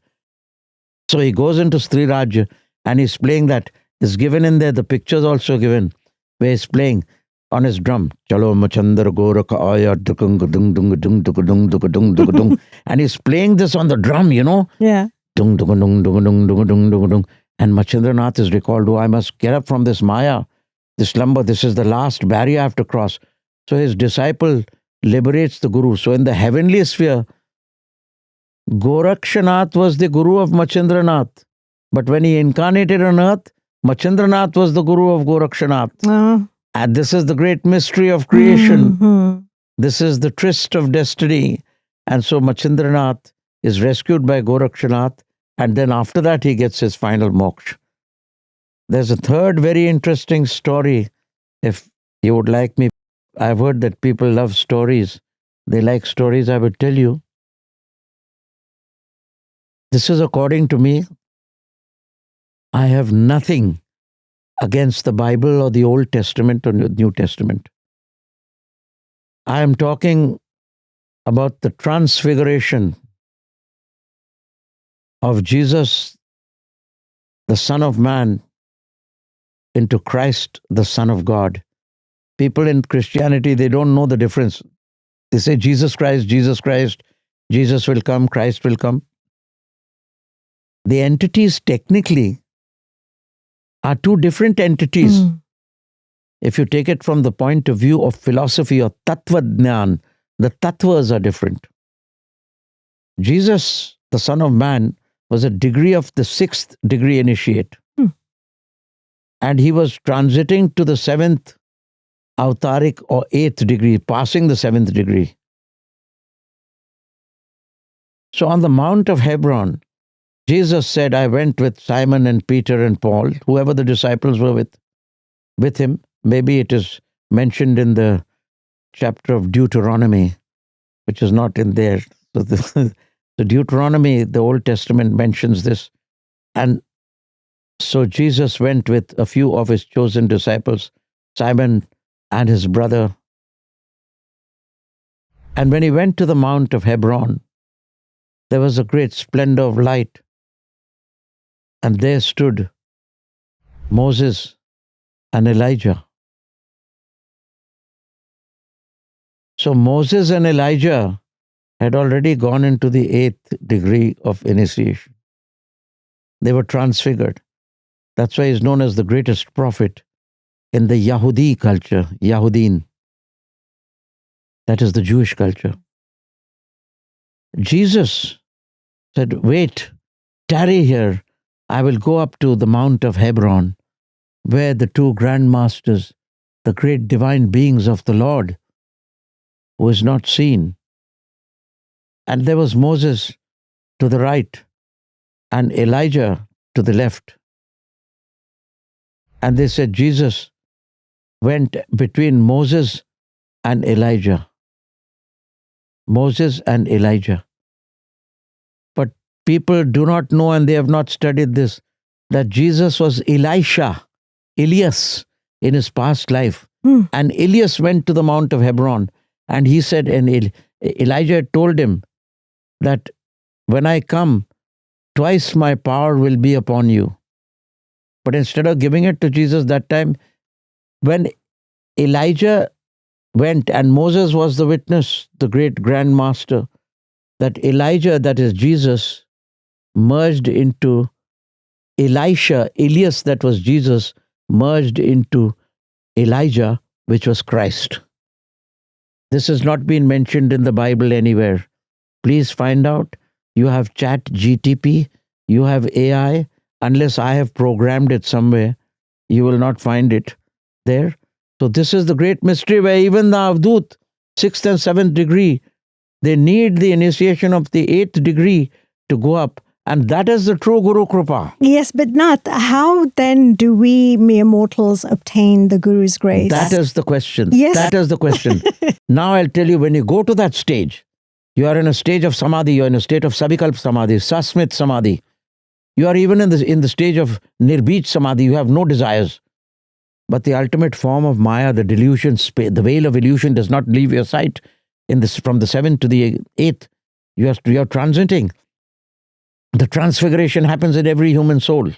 Speaker 2: So he goes into Stri Rajya and he's playing that. It's given in there, the picture's also given, where he's playing on his drum. Chalo machandar goraka aya dung dung dung dung dung dung dung dung dung. And he's playing this on the drum,
Speaker 1: Yeah.
Speaker 2: Dung dung dung dung dung dung dung dung dung. And Machendranath is recalled, oh, I must get up from this Maya, this slumber. This is the last barrier I have to cross. So his disciple liberates the Guru. So in the heavenly sphere, Gorakshanath was the Guru of Machendranath. But when he incarnated on earth, Machendranath was the Guru of Gorakshanath. And this is the great mystery of creation. This is the tryst of destiny. And so Machendranath is rescued by Gorakshanath, and then after that he gets his final moksha. There's a third very interesting story, if you would like me. I've heard that people love stories. They like stories, I would tell you. This is according to me. I have nothing against the Bible or the Old Testament or the New Testament. I am talking about the transfiguration of Jesus, the Son of Man, into Christ, the Son of God. People in Christianity, they don't know the difference. They say Jesus Christ, Jesus Christ, Jesus will come, Christ will come. The entities technically are two different entities. If you take it from the point of view of philosophy or tattva jnana, the tattvas are different. Jesus, the Son of Man, was a degree of the 6th degree initiate. And he was transiting to the 7th avataric or 8th degree, passing the 7th degree. So on the Mount of Hebron, Jesus said, I went with Simon and Peter and Paul, whoever the disciples were with him. Maybe it is mentioned in the chapter of Deuteronomy, which is not in there. So the Deuteronomy, the Old Testament mentions this. And so Jesus went with a few of his chosen disciples, Simon and his brother. And when he went to the Mount of Hebron, there was a great splendor of light. And there stood Moses and Elijah. So Moses and Elijah had already gone into the 8th degree of initiation. They were transfigured. That's why he's known as the greatest prophet in the Yahudi culture, Yahudim. That is the Jewish culture. Jesus said, wait, tarry here. I will go up to the Mount of Hebron, where the two grand masters, the great divine beings of the Lord, who is not seen. And there was Moses to the right and Elijah to the left. And they said Jesus went between Moses and Elijah. Moses and Elijah. But people do not know, and they have not studied this, that Jesus was Elias in his past life. And Elias went to the Mount of Hebron, and he said, and Elijah told him that when I come, twice my power will be upon you. But instead of giving it to Jesus that time, when Elijah went, and Moses was the witness, the great grand master, that Elijah, that is Jesus, merged into Elisha, Elias, that was Jesus, merged into Elijah, which was Christ. This has not been mentioned in the Bible anywhere. Please find out. You have Chat GTP, you have AI. Unless I have programmed it somewhere, you will not find it there. So this is the great mystery where even the Avdut, 6th and 7th degree, they need the initiation of the 8th degree to go up. And that is the true Guru Kripa.
Speaker 1: Yes, but Nath, how then do we mere mortals obtain the Guru's grace?
Speaker 2: That is the question.
Speaker 1: Yes.
Speaker 2: That is the question. Now I'll tell you, when you go to that stage, you are in a stage of Samadhi, you are in a state of Sabikalp Samadhi, Sasmit Samadhi. You are even in the stage of Nirbij Samadhi, you have no desires. But the ultimate form of Maya, the delusion, the veil of illusion does not leave your sight. From the 7th to the 8th, you are transiting. The transfiguration happens in every human soul.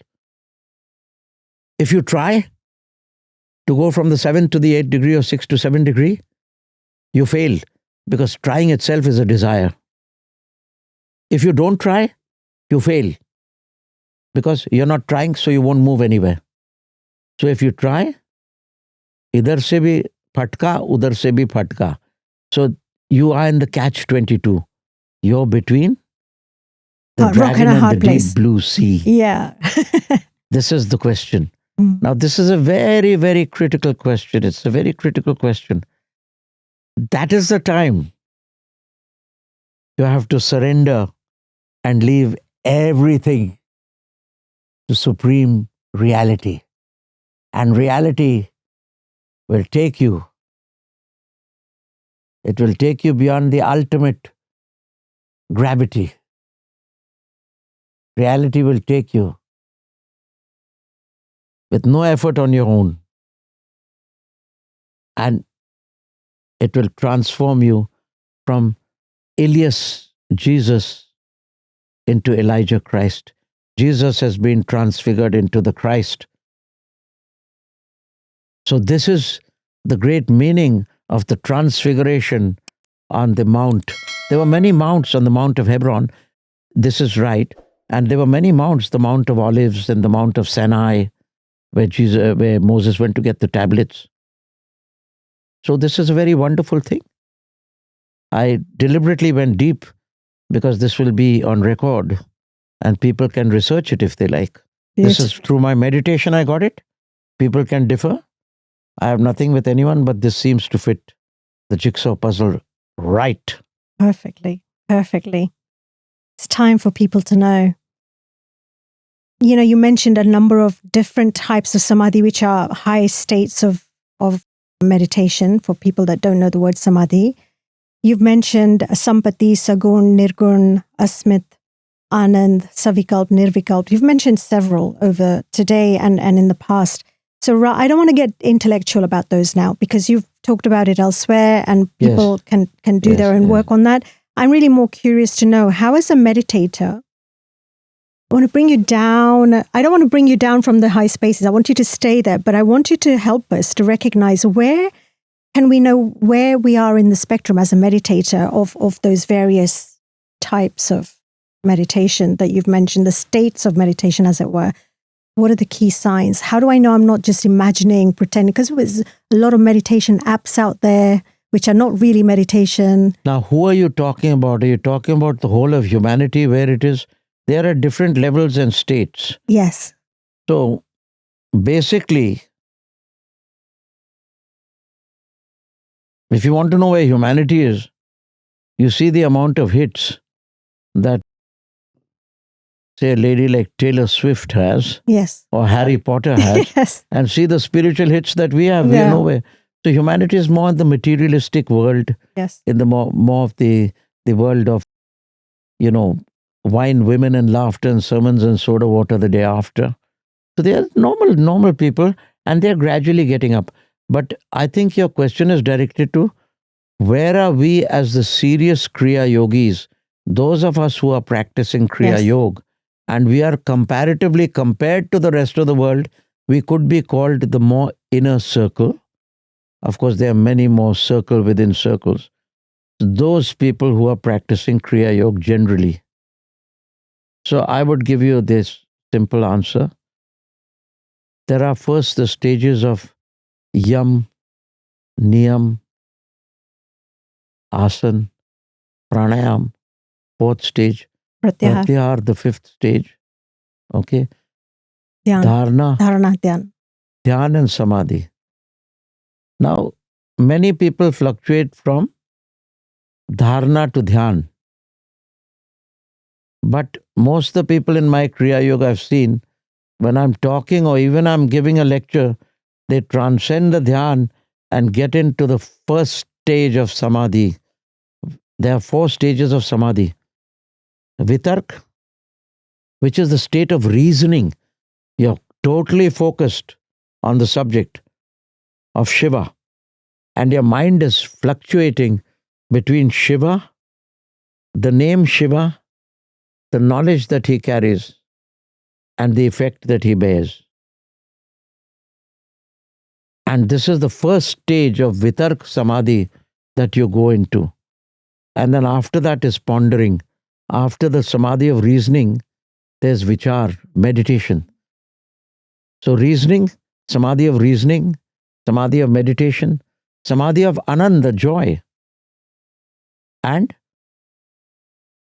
Speaker 2: If you try to go from the 7th to the 8th degree or 6th to 7th degree, you fail, because trying itself is a desire. If you don't try, you fail, because you're not trying, so you won't move anywhere. So if you try, idhar se bhi phatka, udhar se bhi phatka. So you are in the catch-22. You're between the dragon and the deep blue sea.
Speaker 1: Yeah.
Speaker 2: This is the question. Now, this is a very, very critical question. It's a very critical question. That is the time you have to surrender and leave everything to supreme reality. And reality will take you. It will take you beyond the ultimate gravity. Reality will take you with no effort on your own. And it will transform you from Elias, Jesus, into Elijah Christ. Jesus has been transfigured into the Christ. So this is the great meaning of the transfiguration on the mount. There were many mounts on the Mount of Hebron. This is right. And there were many mounts, the Mount of Olives and the Mount of Sinai, where Moses went to get the tablets. So this is a very wonderful thing. I deliberately went deep because this will be on record and people can research it if they like. This is through my meditation I got it. People can differ. I have nothing with anyone, but this seems to fit the jigsaw puzzle right.
Speaker 1: Perfectly. It's time for people to know. You mentioned a number of different types of samadhi, which are high states of meditation for people that don't know the word samadhi. You've mentioned sampati, sagun, nirgun, asmit, anand, savikalp, nirvikalp. You've mentioned several over today and in the past. So I don't want to get intellectual about those now because you've talked about it elsewhere and people can do their own work on that. I'm really more curious to know, how as a meditator, I want to bring you down. I don't want to bring you down from the high spaces. I want you to stay there, but I want you to help us to recognize where can we know where we are in the spectrum as a meditator of those various types of meditation that you've mentioned, the states of meditation, as it were. What are the key signs? How do I know I'm not just imagining, pretending? Because there's a lot of meditation apps out there which are not really meditation.
Speaker 2: Now, who are you talking about? Are you talking about the whole of humanity where it is? There are different levels and states.
Speaker 1: Yes.
Speaker 2: So, basically, if you want to know where humanity is, you see the amount of hits that, say, a lady like Taylor Swift has,
Speaker 1: yes,
Speaker 2: or Harry Potter has,
Speaker 1: yes,
Speaker 2: and see the spiritual hits that we have. We're nowhere. So humanity is more in the materialistic world,
Speaker 1: yes,
Speaker 2: in the more of the world of, wine, women, and laughter, and sermons and soda water the day after. So they are normal people, and they are gradually getting up. But I think your question is directed to where are we as the serious Kriya yogis, those of us who are practicing Kriya Yoga, and we are comparatively, compared to the rest of the world, we could be called the more inner circle. Of course, there are many more circle within circles. Those people who are practicing Kriya Yoga generally. So I would give you this simple answer. There are first the stages of yam, niyam, asan, pranayam, fourth stage, pratyahar, the fifth stage, okay? Dharana, dhyan and samadhi. Now, many people fluctuate from dharana to dhyan. But most of the people in my Kriya Yoga I've seen, when I'm talking or even I'm giving a lecture, they transcend the dhyan and get into the first stage of samadhi. There are 4 stages of samadhi. Vitark, which is the state of reasoning. You're totally focused on the subject of Shiva. And your mind is fluctuating between Shiva, the name Shiva, the knowledge that he carries, and the effect that he bears. And this is the first stage of Vitark Samadhi that you go into. And then after that is pondering. After the Samadhi of reasoning, there's Vichar, meditation. So reasoning, Samadhi of reasoning, Samadhi of meditation, Samadhi of Ananda, joy, and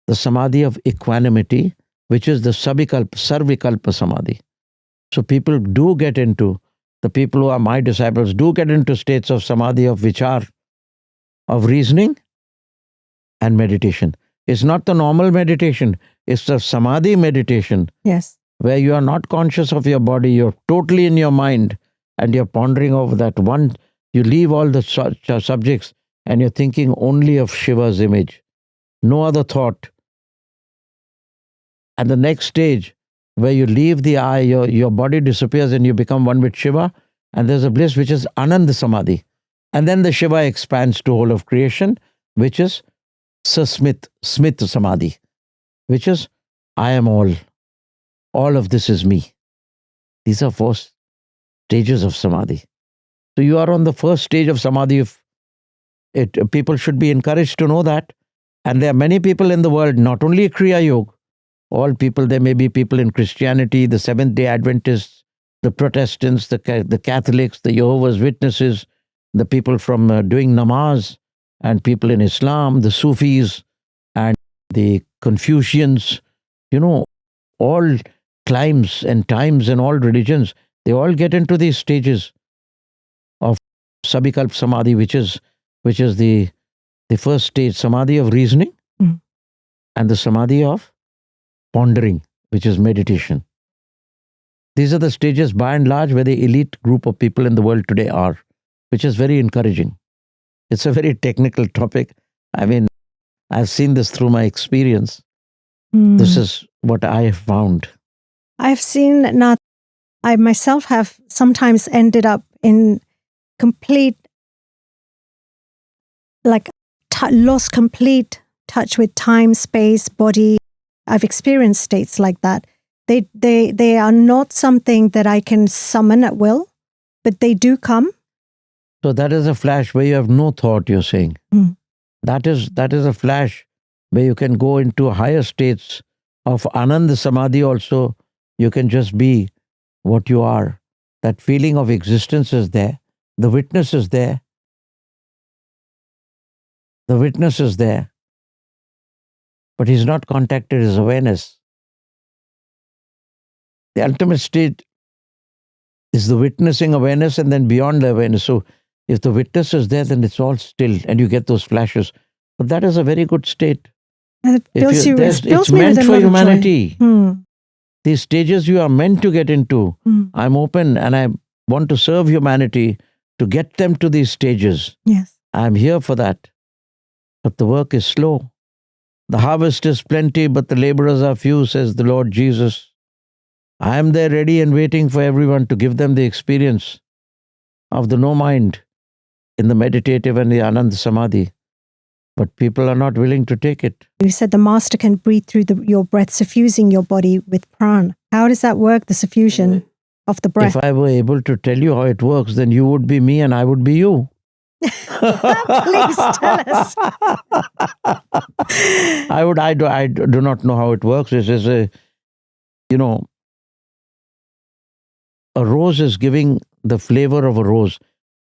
Speaker 2: the Samadhi of equanimity, which is the Sarvikalpa Samadhi. So people do get into, the people who are my disciples do get into states of Samadhi of Vichar, of reasoning and meditation. It's not the normal meditation, it's the Samadhi meditation.
Speaker 1: Yes.
Speaker 2: Where you are not conscious of your body, you're totally in your mind and you're pondering over that one. You leave all the subjects and you're thinking only of Shiva's image. No other thought. And the next stage, where you leave the eye, your body disappears and you become one with Shiva, and there's a bliss which is Ananda Samadhi. And then the Shiva expands to whole of creation, which is Smita Samadhi, which is I am all. All of this is me. These are 4 stages of Samadhi. So you are on the first stage of Samadhi. People should be encouraged to know that. And there are many people in the world, not only Kriya Yoga, all people, there may be people in Christianity, the Seventh-day Adventists, the Protestants, the Catholics, the Jehovah's Witnesses, the people from doing namaz, and people in Islam, the Sufis, and the Confucians, all climes and times and all religions, they all get into these stages of Sabikalp Samadhi, which is the first stage, Samadhi of reasoning, and the Samadhi of pondering, which is meditation. These are the stages, by and large, where the elite group of people in the world today are, which is very encouraging. It's a very technical topic. I mean, I've seen this through my experience. This is what I have found.
Speaker 1: I've seen, I myself have sometimes ended up in complete, lost complete touch with time, space, body. I've experienced states like that. They are not something that I can summon at will, but they do come.
Speaker 2: So that is a flash where you have no thought, you're saying. That is a flash where you can go into higher states of Ananda Samadhi also. You can just be what you are. That feeling of existence is there. The witness is there. The witness is there. But he's not contacted his awareness. The ultimate state is the witnessing awareness, and then beyond the awareness. So if the witness is there, then it's all still and you get those flashes. But that is a very good state.
Speaker 1: And
Speaker 2: it's meant for humanity. These stages you are meant to get into. I'm open and I want to serve humanity to get them to these stages.
Speaker 1: Yes.
Speaker 2: I'm here for that. But the work is slow. The harvest is plenty, but the laborers are few, says the Lord Jesus. I am there ready and waiting for everyone to give them the experience of the no mind in the meditative and the Ananda Samadhi. But people are not willing to take it.
Speaker 1: You said the master can breathe through your breath, suffusing your body with prana. How does that work, the suffusion of the breath?
Speaker 2: If I were able to tell you how it works, then you would be me and I would be you.
Speaker 1: Please tell us.
Speaker 2: I do not know how it works. This is a rose is giving the flavor of a rose.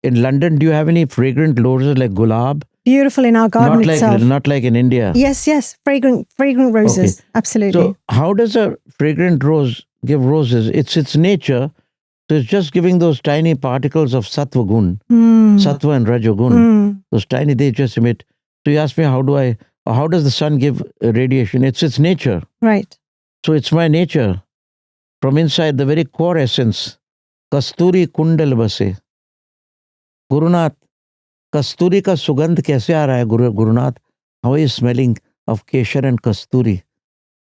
Speaker 2: In London, do you have any fragrant roses like gulab?
Speaker 1: Beautiful in our garden itself.
Speaker 2: Not like in India.
Speaker 1: Yes. Fragrant roses. Okay. Absolutely.
Speaker 2: So how does a fragrant rose give roses? It's its nature. So it's just giving those tiny particles of sattva gun, sattva and rajogun. Those tiny, they just emit. So you ask me, how does the sun give radiation? It's its nature.
Speaker 1: Right.
Speaker 2: So it's my nature. From inside, the very core essence. Kasturi kundal base. Gurunath, Kasturi ka sugandh kaise aa raha hai, Gurunath? How are you smelling of Keshar and Kasturi?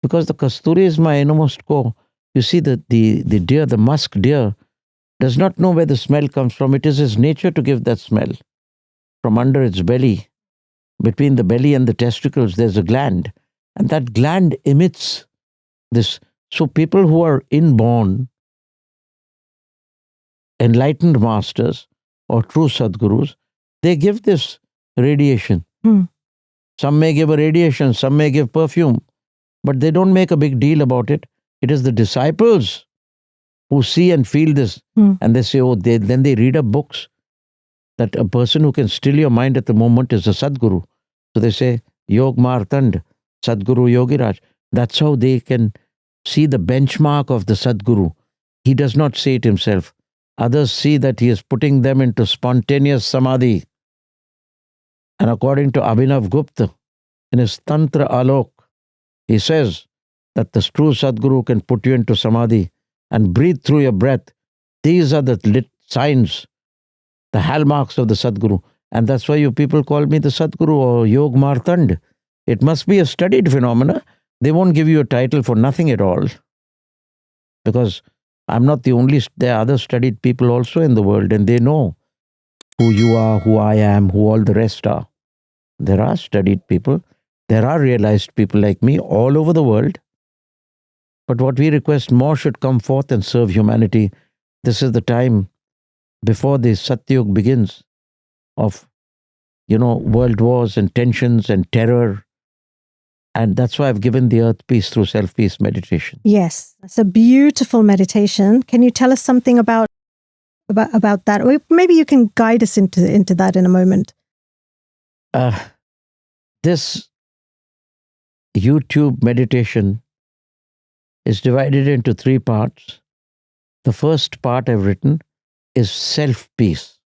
Speaker 2: Because the Kasturi is my innermost core. You see, the deer, the musk deer, does not know where the smell comes from. It is his nature to give that smell. From under its belly, between the belly and the testicles, there's a gland. And that gland emits this. So people who are inborn, enlightened masters or true Satgurus, they give this radiation. Some may give a radiation, some may give perfume, but they don't make a big deal about it. It is the disciples who see and feel this, and they say, then they read up books that a person who can still your mind at the moment is a Satguru. So they say, Yog Martand, Satguru Yogiraj. That's how they can see the benchmark of the Satguru. He does not say it himself. Others see that he is putting them into spontaneous samadhi. And according to Abhinav Gupta, in his Tantra Alok, he says that the true Satguru can put you into samadhi and breathe through your breath. These are the lit signs, the hallmarks of the Satguru. And that's why you people call me the Satguru or Yog Martand. It must be a studied phenomena. They won't give you a title for nothing at all. Because I'm not the only, there are other studied people also in the world, and they know who you are, who I am, who all the rest are. There are studied people. There are realized people like me all over the world. But what we request, more should come forth and serve humanity. This is the time before the Satyug begins of, world wars and tensions and terror And that's why I've given the earth peace through self-peace meditation.
Speaker 1: Yes, it's a beautiful meditation. Can you tell us something about that? Or maybe you can guide us into that in a moment.
Speaker 2: This YouTube meditation is divided into 3 parts. The first part I've written is self-peace,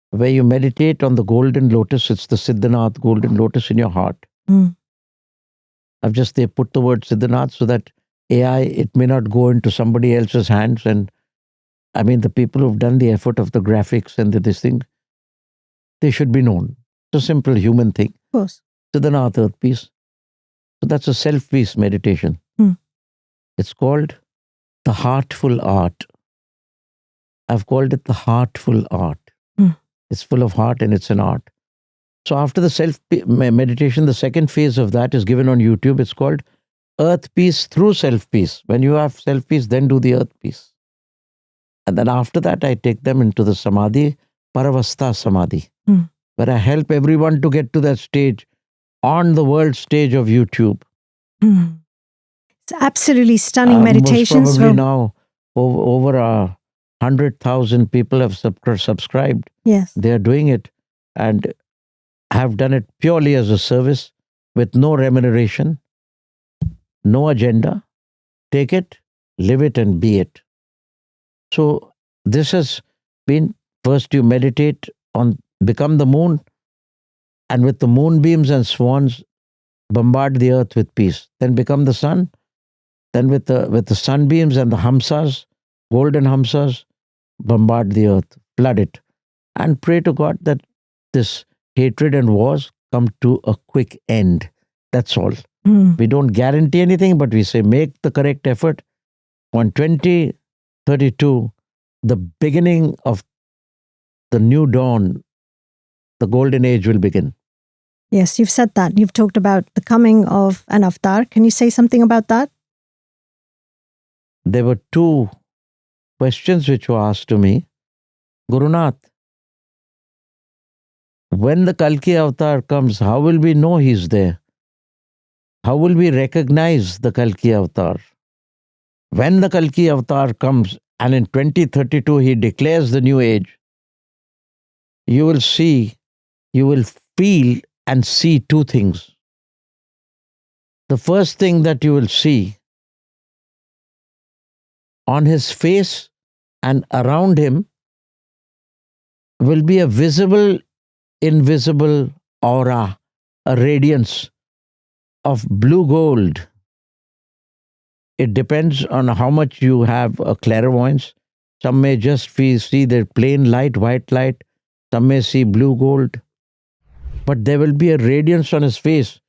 Speaker 2: where you meditate on the golden lotus. It's the Siddhanath golden lotus in your heart. They put the word Siddhanath so that AI, it may not go into somebody else's hands. And I mean, the people who've done the effort of the graphics and this thing, they should be known. It's a simple human thing.
Speaker 1: Of course.
Speaker 2: Siddhanath, earth peace. So that's a self-peace meditation. It's called the heartful art. I've called it the heartful art. It's full of heart and it's an art. So after the self-meditation, the second phase of that is given on YouTube. It's called earth peace through self-peace. When you have self-peace, then do the earth peace. And then after that, I take them into the Samadhi, Paravastha Samadhi, where I help everyone to get to that stage on the world stage of YouTube.
Speaker 1: It's absolutely stunning meditations.
Speaker 2: Most probably now over 100,000 people have subscribed.
Speaker 1: Yes.
Speaker 2: They are doing it and have done it purely as a service with no remuneration, no agenda. Take it, live it and be it. So this has been, first you meditate on, become the moon, and with the moonbeams and swans, bombard the earth with peace. Then become the sun. Then with the sunbeams and the hamsas, golden hamsas, bombard the earth, flood it. And pray to God that this hatred and wars come to a quick end. That's all. We don't guarantee anything, but we say make the correct effort. On 2032, the beginning of the new dawn, the golden age will begin.
Speaker 1: Yes, you've said that. You've talked about the coming of an avatar. Can you say something about that?
Speaker 2: There were 2 questions which were asked to me. Gurunath, when the Kalki avatar comes, how will we know he's there? How will we recognize the Kalki avatar? When the Kalki avatar comes and in 2032 he declares the new age, you will feel and see 2 things. The first thing that you will see, on his face and around him will be a visible, invisible aura, a radiance of blue gold. It depends on how much you have a clairvoyance. Some may just see the plain light, white light. Some may see blue gold. But there will be a radiance on his face,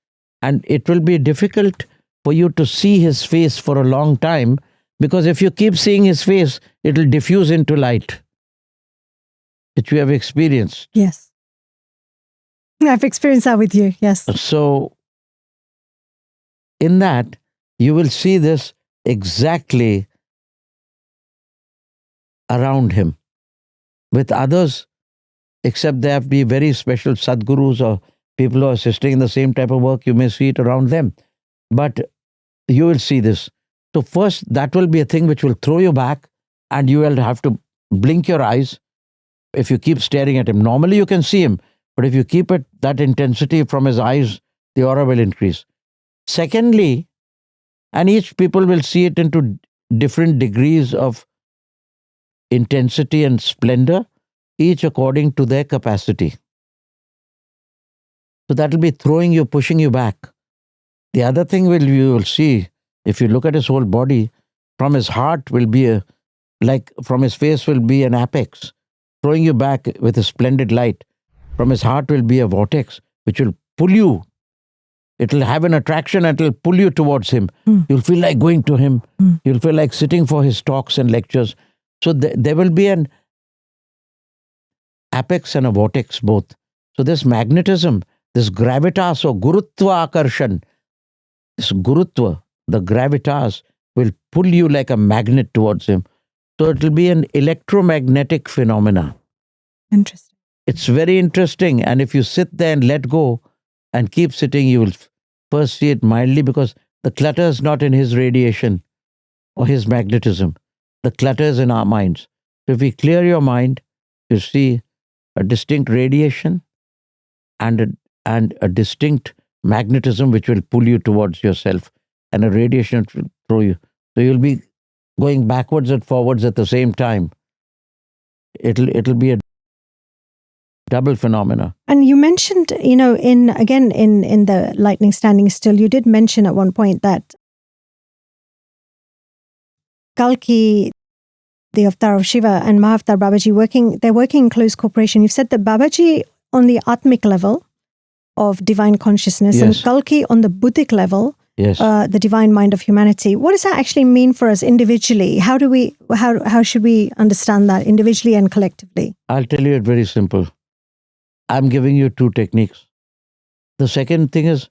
Speaker 2: and it will be difficult for you to see his face for a long time, because if you keep seeing his face, it will diffuse into light, which we have experienced.
Speaker 1: Yes. I've experienced that with you, yes.
Speaker 2: So, in that, you will see this exactly around him. With others, except they have to be very special Satgurus or people who are assisting in the same type of work, you may see it around them. But you will see this. So first, that will be a thing which will throw you back, and you will have to blink your eyes if you keep staring at him. Normally you can see him, but if you keep it that intensity from his eyes, the aura will increase. Secondly, and each people will see it into different degrees of intensity and splendor, each according to their capacity. So that will be throwing you, pushing you back. The other thing you will see, if you look at his whole body, from his heart will be from his face will be an apex, throwing you back with a splendid light. From his heart will be a vortex, which will pull you. It will have an attraction and it will pull you towards him. You'll feel like going to him. You'll feel like sitting for his talks and lectures. So there will be an apex and a vortex both. So this magnetism, this gravitas or gurutva akarshan, this gurutva, the gravitas will pull you like a magnet towards him. So it will be an electromagnetic phenomena.
Speaker 1: Interesting.
Speaker 2: It's very interesting. And if you sit there and let go and keep sitting, you will first see it mildly, because the clutter is not in his radiation or his magnetism. The clutter is in our minds. So if we clear your mind, you see a distinct radiation and a distinct magnetism which will pull you towards yourself, and a radiation which will throw you. So you'll be going backwards and forwards at the same time. It'll be a double phenomena.
Speaker 1: And you mentioned, in the Lightning Standing Still, you did mention at one point that Kalki, the avatar of Shiva, and Mahavtar Babaji they're working in close cooperation. You've said that Babaji on the Atmic level of divine consciousness,
Speaker 2: Yes.
Speaker 1: and Kalki on the Buddhic level,
Speaker 2: Yes.
Speaker 1: the divine mind of humanity. What does that actually mean for us individually? How should we understand that individually and collectively?
Speaker 2: I'll tell you it very simple. I'm giving you two techniques. The second thing is,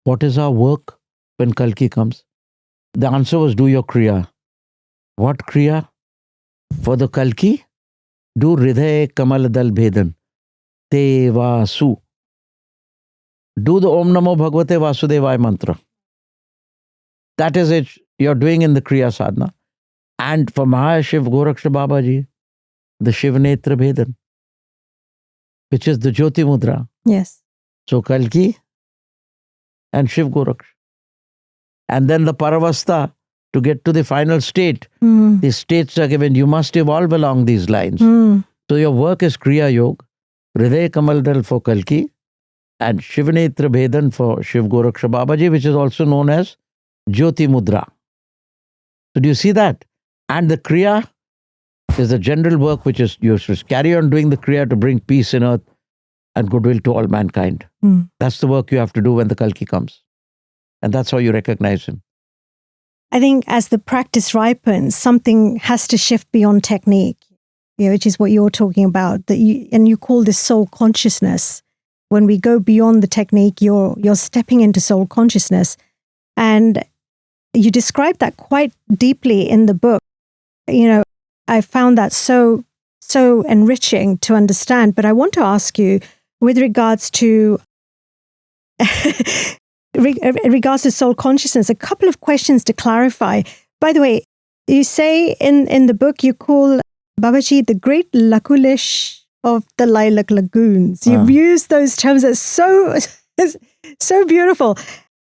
Speaker 2: what is our work when Kalki comes? The answer was, do your Kriya. What Kriya? For the Kalki, do Hriday Kamal Dal Bhedan. Te Vasu. Do the Om Namo Bhagavate Vasudevaya mantra. That is it you're doing in the Kriya Sadhana. And for Mahashiv Goraksha Babaji, the Shiv Netra Bhedan, which is the Jyoti Mudra.
Speaker 1: Yes.
Speaker 2: So Kalki and Shiv Goraksha. And then the Paravastha, to get to the final state. The states are given. You must evolve along these lines. So your work is Kriya Yoga, Hriday Kamal Dal for Kalki, and Shivanetra Bhedan for Shiv Goraksha Babaji, which is also known as Jyoti Mudra. So do you see that? And the Kriya is the general work which is you should carry on doing the Kriya to bring peace in earth and goodwill to all mankind. That's the work you have to do when the Kalki comes. And that's how you recognize him.
Speaker 1: I think as the practice ripens, something has to shift beyond technique, which is what you're talking about. And you call this soul consciousness. When we go beyond the technique, you're stepping into soul consciousness. And you describe that quite deeply in the book. I found that so enriching to understand. But I want to ask you, with regards to soul consciousness, a couple of questions to clarify. By the way, you say in the book, you call Babaji the great Lakulish of the Lilac Lagoons. You've used those terms. That's so beautiful.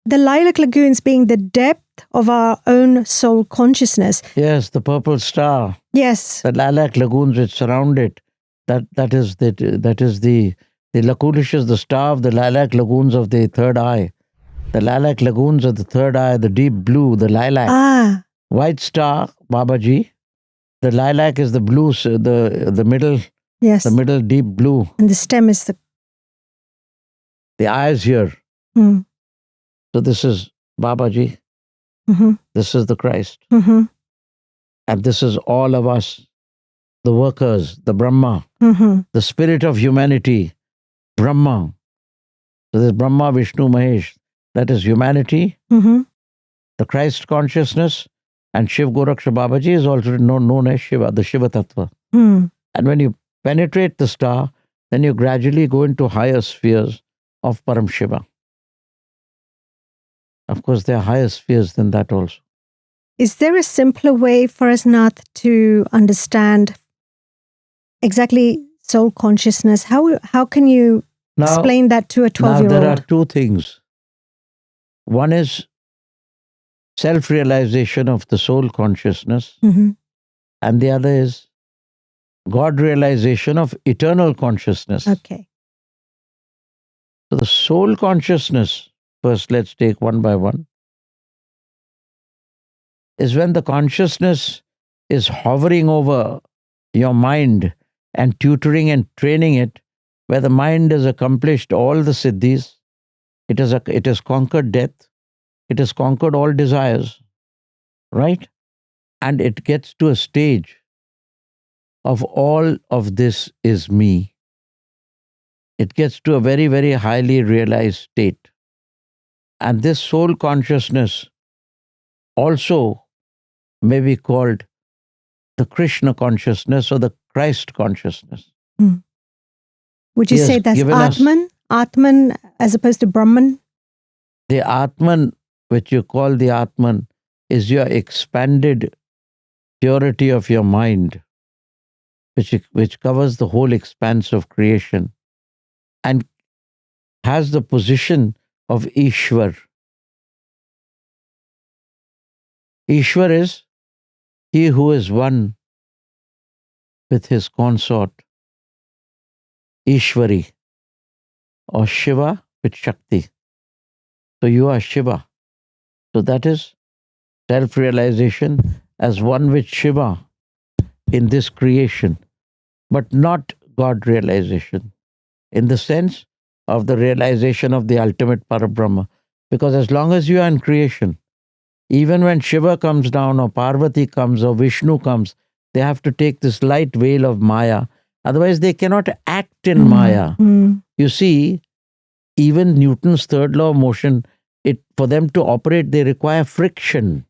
Speaker 1: The Lilac Lagoons being the depth of our own soul consciousness.
Speaker 2: Yes, the purple star.
Speaker 1: Yes.
Speaker 2: The lilac lagoons which surround it. That is the Lakulish is the star of the lilac lagoons of the third eye. The lilac lagoons of the third eye, the deep blue, the lilac. White star, Babaji. The lilac is the blue, the middle.
Speaker 1: Yes.
Speaker 2: The middle deep blue.
Speaker 1: And the stem is
Speaker 2: the eyes here. So this is Babaji. This is the Christ. And this is all of us, the workers, the Brahma, the spirit of humanity, Brahma. So there's Brahma, Vishnu, Mahesh. That is humanity, the Christ consciousness, and Shiv Goraksha Babaji is also known as Shiva, the Shiva Tattva. And when you penetrate the star, then you gradually go into higher spheres of Param Shiva. Of course, there are higher spheres than that also.
Speaker 1: Is there a simpler way for us, Nath, to understand exactly soul consciousness? How can you explain that to a 12-year-old?
Speaker 2: Now, there are two things. One is self-realization of the soul consciousness, and the other is God realization of eternal consciousness.
Speaker 1: Okay.
Speaker 2: So the soul consciousness, first let's take one by one, is when the consciousness is hovering over your mind and tutoring and training it, where the mind has accomplished all the siddhis, it has conquered death, it has conquered all desires, right? And it gets to a stage of all of this is me. It gets to a very, very highly realized state. And this soul consciousness also may be called the Krishna consciousness or the Christ consciousness.
Speaker 1: Would you say that's Atman? Atman as opposed to Brahman?
Speaker 2: The Atman, which you call the Atman, is your expanded purity of your mind, which covers the whole expanse of creation and has the position of Ishwar. Ishwar is he who is one with his consort, Ishwari, or Shiva with Shakti. So you are Shiva. So that is self-realization as one with Shiva in this creation, but not God realization in the sense of the realization of the ultimate Parabrahma. Because as long as you are in creation, even when Shiva comes down or Parvati comes or Vishnu comes, they have to take this light veil of Maya. Otherwise, they cannot act in Maya. You see, even Newton's third law of motion, for them to operate, they require friction.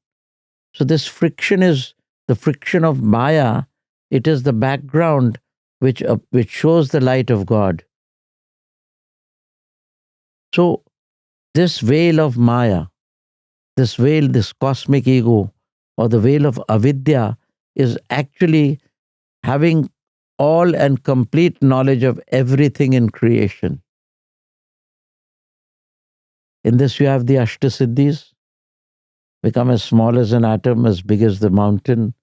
Speaker 2: So this friction is the friction of Maya. It is the background which shows the light of God. So this veil of Maya, this veil, this cosmic ego, or the veil of avidya, is actually having all and complete knowledge of everything in creation. In this you have the Ashtasiddhis, become as small as an atom, as big as the mountain.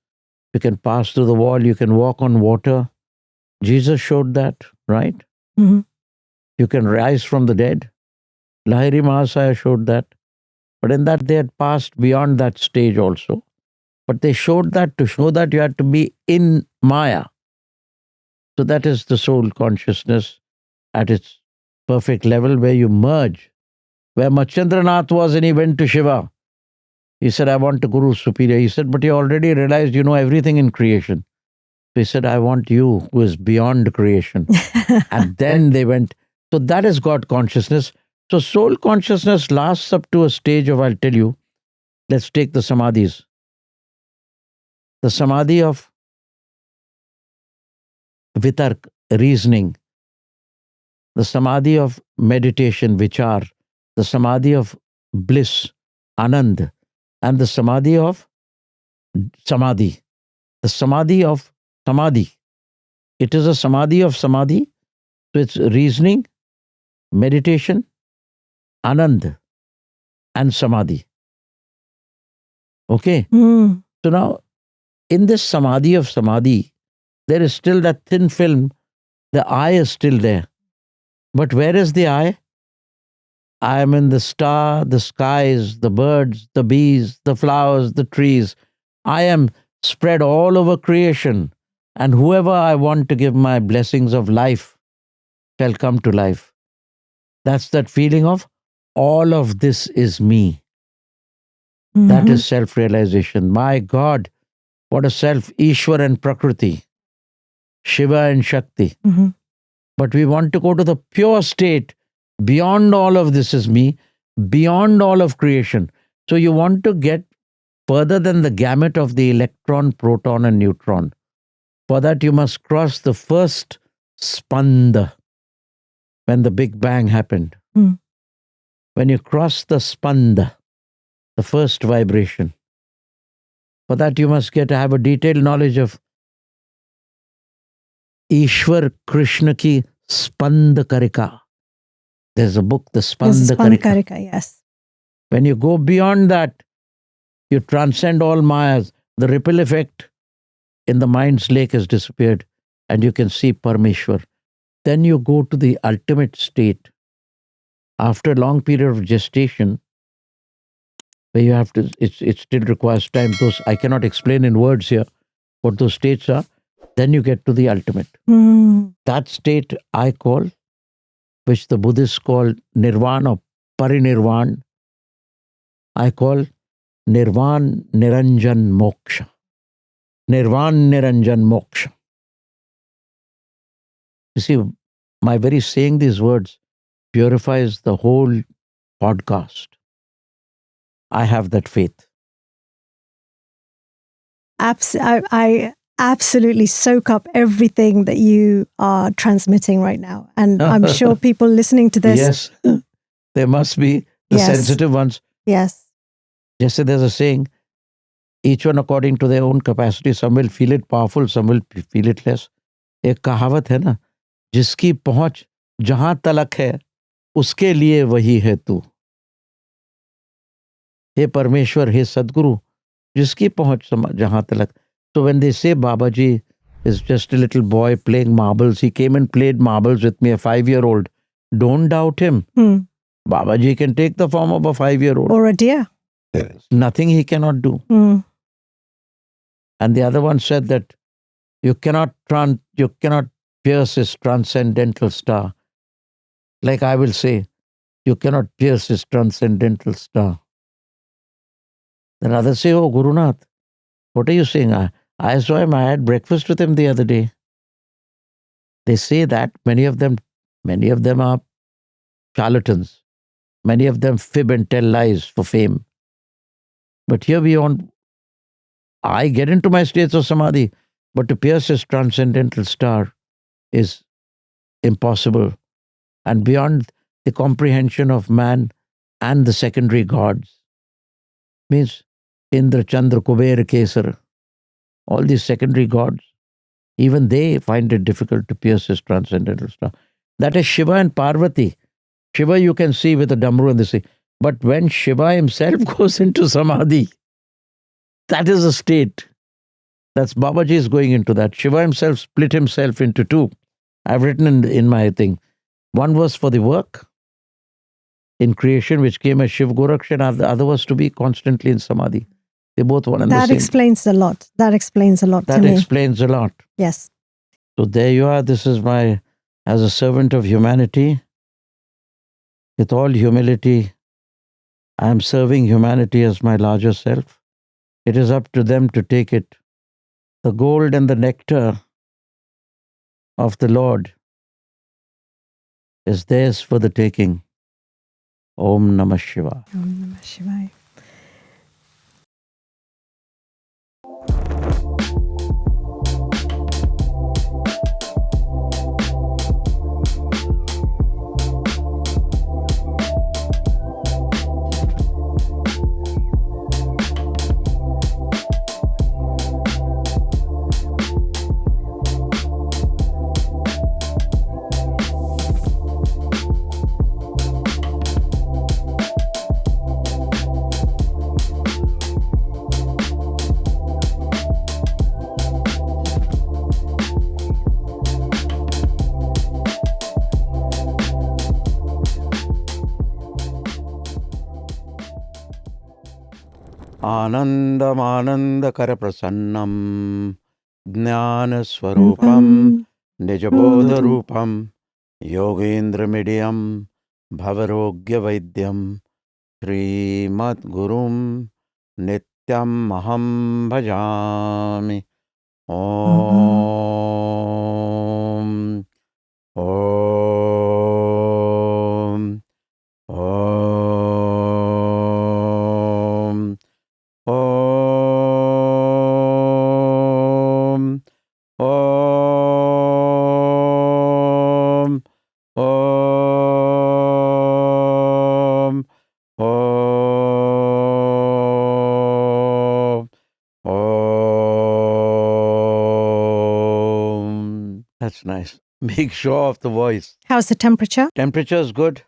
Speaker 2: You can pass through the wall, you can walk on water. Jesus showed that, right?
Speaker 1: Mm-hmm.
Speaker 2: You can rise from the dead. Lahiri Mahasaya showed that. But in that they had passed beyond that stage also. But they showed that to show that you had to be in Maya. So that is the soul consciousness at its perfect level where you merge. Where Machendranath was and he went to Shiva. He said, I want a Guru superior. He said, but you already realized you know everything in creation. So he said, I want you who is beyond creation. And then they went. So that is God consciousness. So soul consciousness lasts up to a stage of, I'll tell you, let's take the samadhis. The samadhi of vitark, reasoning. The samadhi of meditation, vichar. The samadhi of bliss, anand. And the samadhi of samadhi. The samadhi of samadhi. It is a samadhi of samadhi. So it's reasoning, meditation, anand, and samadhi. Okay? So now, in this samadhi of samadhi, there is still that thin film. The eye is still there. But where is the eye? I am in the star, the skies, the birds, the bees, the flowers, the trees. I am spread all over creation. And whoever I want to give my blessings of life shall come to life. That's that feeling of all of this is me. Mm-hmm. That is self-realization. My God, what a self, Ishwar and Prakriti, Shiva and Shakti. Mm-hmm. But we want to go to the pure state. Beyond all of this is me, beyond all of creation. So you want to get further than the gamut of the electron, proton, and neutron. For that you must cross the first Spanda, when the Big Bang happened. When you cross the Spanda, the first vibration, for that you must have a detailed knowledge of Ishwar Krishna ki Spanda Karika. There's a book, the Spanda
Speaker 1: Karika, yes.
Speaker 2: When you go beyond that, you transcend all Mayas. The ripple effect in the mind's lake has disappeared and you can see Parameshwar. Then you go to the ultimate state. After a long period of gestation, where you have to, it still requires time. Those I cannot explain in words here what those states are. Then you get to the ultimate. That state I call, which the Buddhists call Nirvana or Parinirvan, I call Nirvan Niranjan Moksha. Nirvan Niranjan Moksha. You see, my very saying these words purifies the whole podcast. I have that faith.
Speaker 1: I absolutely soak up everything that you are transmitting right now. And I'm sure people listening to this...
Speaker 2: Yes, there must be The
Speaker 1: Yes.
Speaker 2: sensitive ones.
Speaker 1: Yes.
Speaker 2: Just say there's a saying, each one according to their own capacity. Some will feel it powerful, some will feel it less. एक कहावत है ना, जिसकी पहुंच जहां तलक है उसके लिए वही है तू. हे परमेश्वर, हे सदगुरु, जिसकी पहुंच जहां तलक. So when they say Babaji is just a little boy playing marbles, he came and played marbles with me, a 5-year-old. Don't doubt him. Babaji can take the form of a 5-year-old.
Speaker 1: Or a deer.
Speaker 2: Nothing he cannot do. And the other one said that you cannot pierce his transcendental star. Like I will say, you cannot pierce his transcendental star. Then others say, oh, Gurunath, what are you saying? I saw him, I had breakfast with him the other day. They say that many of them are charlatans. Many of them fib and tell lies for fame. But here I get into my states of samadhi, but to pierce his transcendental star is impossible and beyond the comprehension of man and the secondary gods. Means Indra, Chandra, Kubera, Kesara, all these secondary gods, even they find it difficult to pierce his transcendental star. That is Shiva and Parvati. Shiva you can see with a damru and the sea. But when Shiva himself goes into samadhi, that is a state. That's Babaji is going into that. Shiva himself split himself into two. I've written in my thing. One was for the work in creation, which came as Shiv Gorakshan, and the other was to be constantly in samadhi. They both one and the same.
Speaker 1: That explains a lot. That explains a lot to me.
Speaker 2: That explains a lot.
Speaker 1: Yes.
Speaker 2: So there you are. This is as a servant of humanity, with all humility, I am serving humanity as my larger self. It is up to them to take it. The gold and the nectar of the Lord is theirs for the taking. Om Namah Shivaya.
Speaker 1: Om Namah Shivaya.
Speaker 2: आनन्दमानन्दकरप्रसन्नं ज्ञानस्वरूपं निजबोधरूपं योगेन्द्रमिडियं भवरोग्यवैद्यं श्रीमद्गुरुं नित्यम् अहं भजामि. ॐ ॐ ॐ Om, Om, Om, Om, Om. That's nice. Make sure of the voice.
Speaker 1: How's the temperature?
Speaker 2: Temperature is good.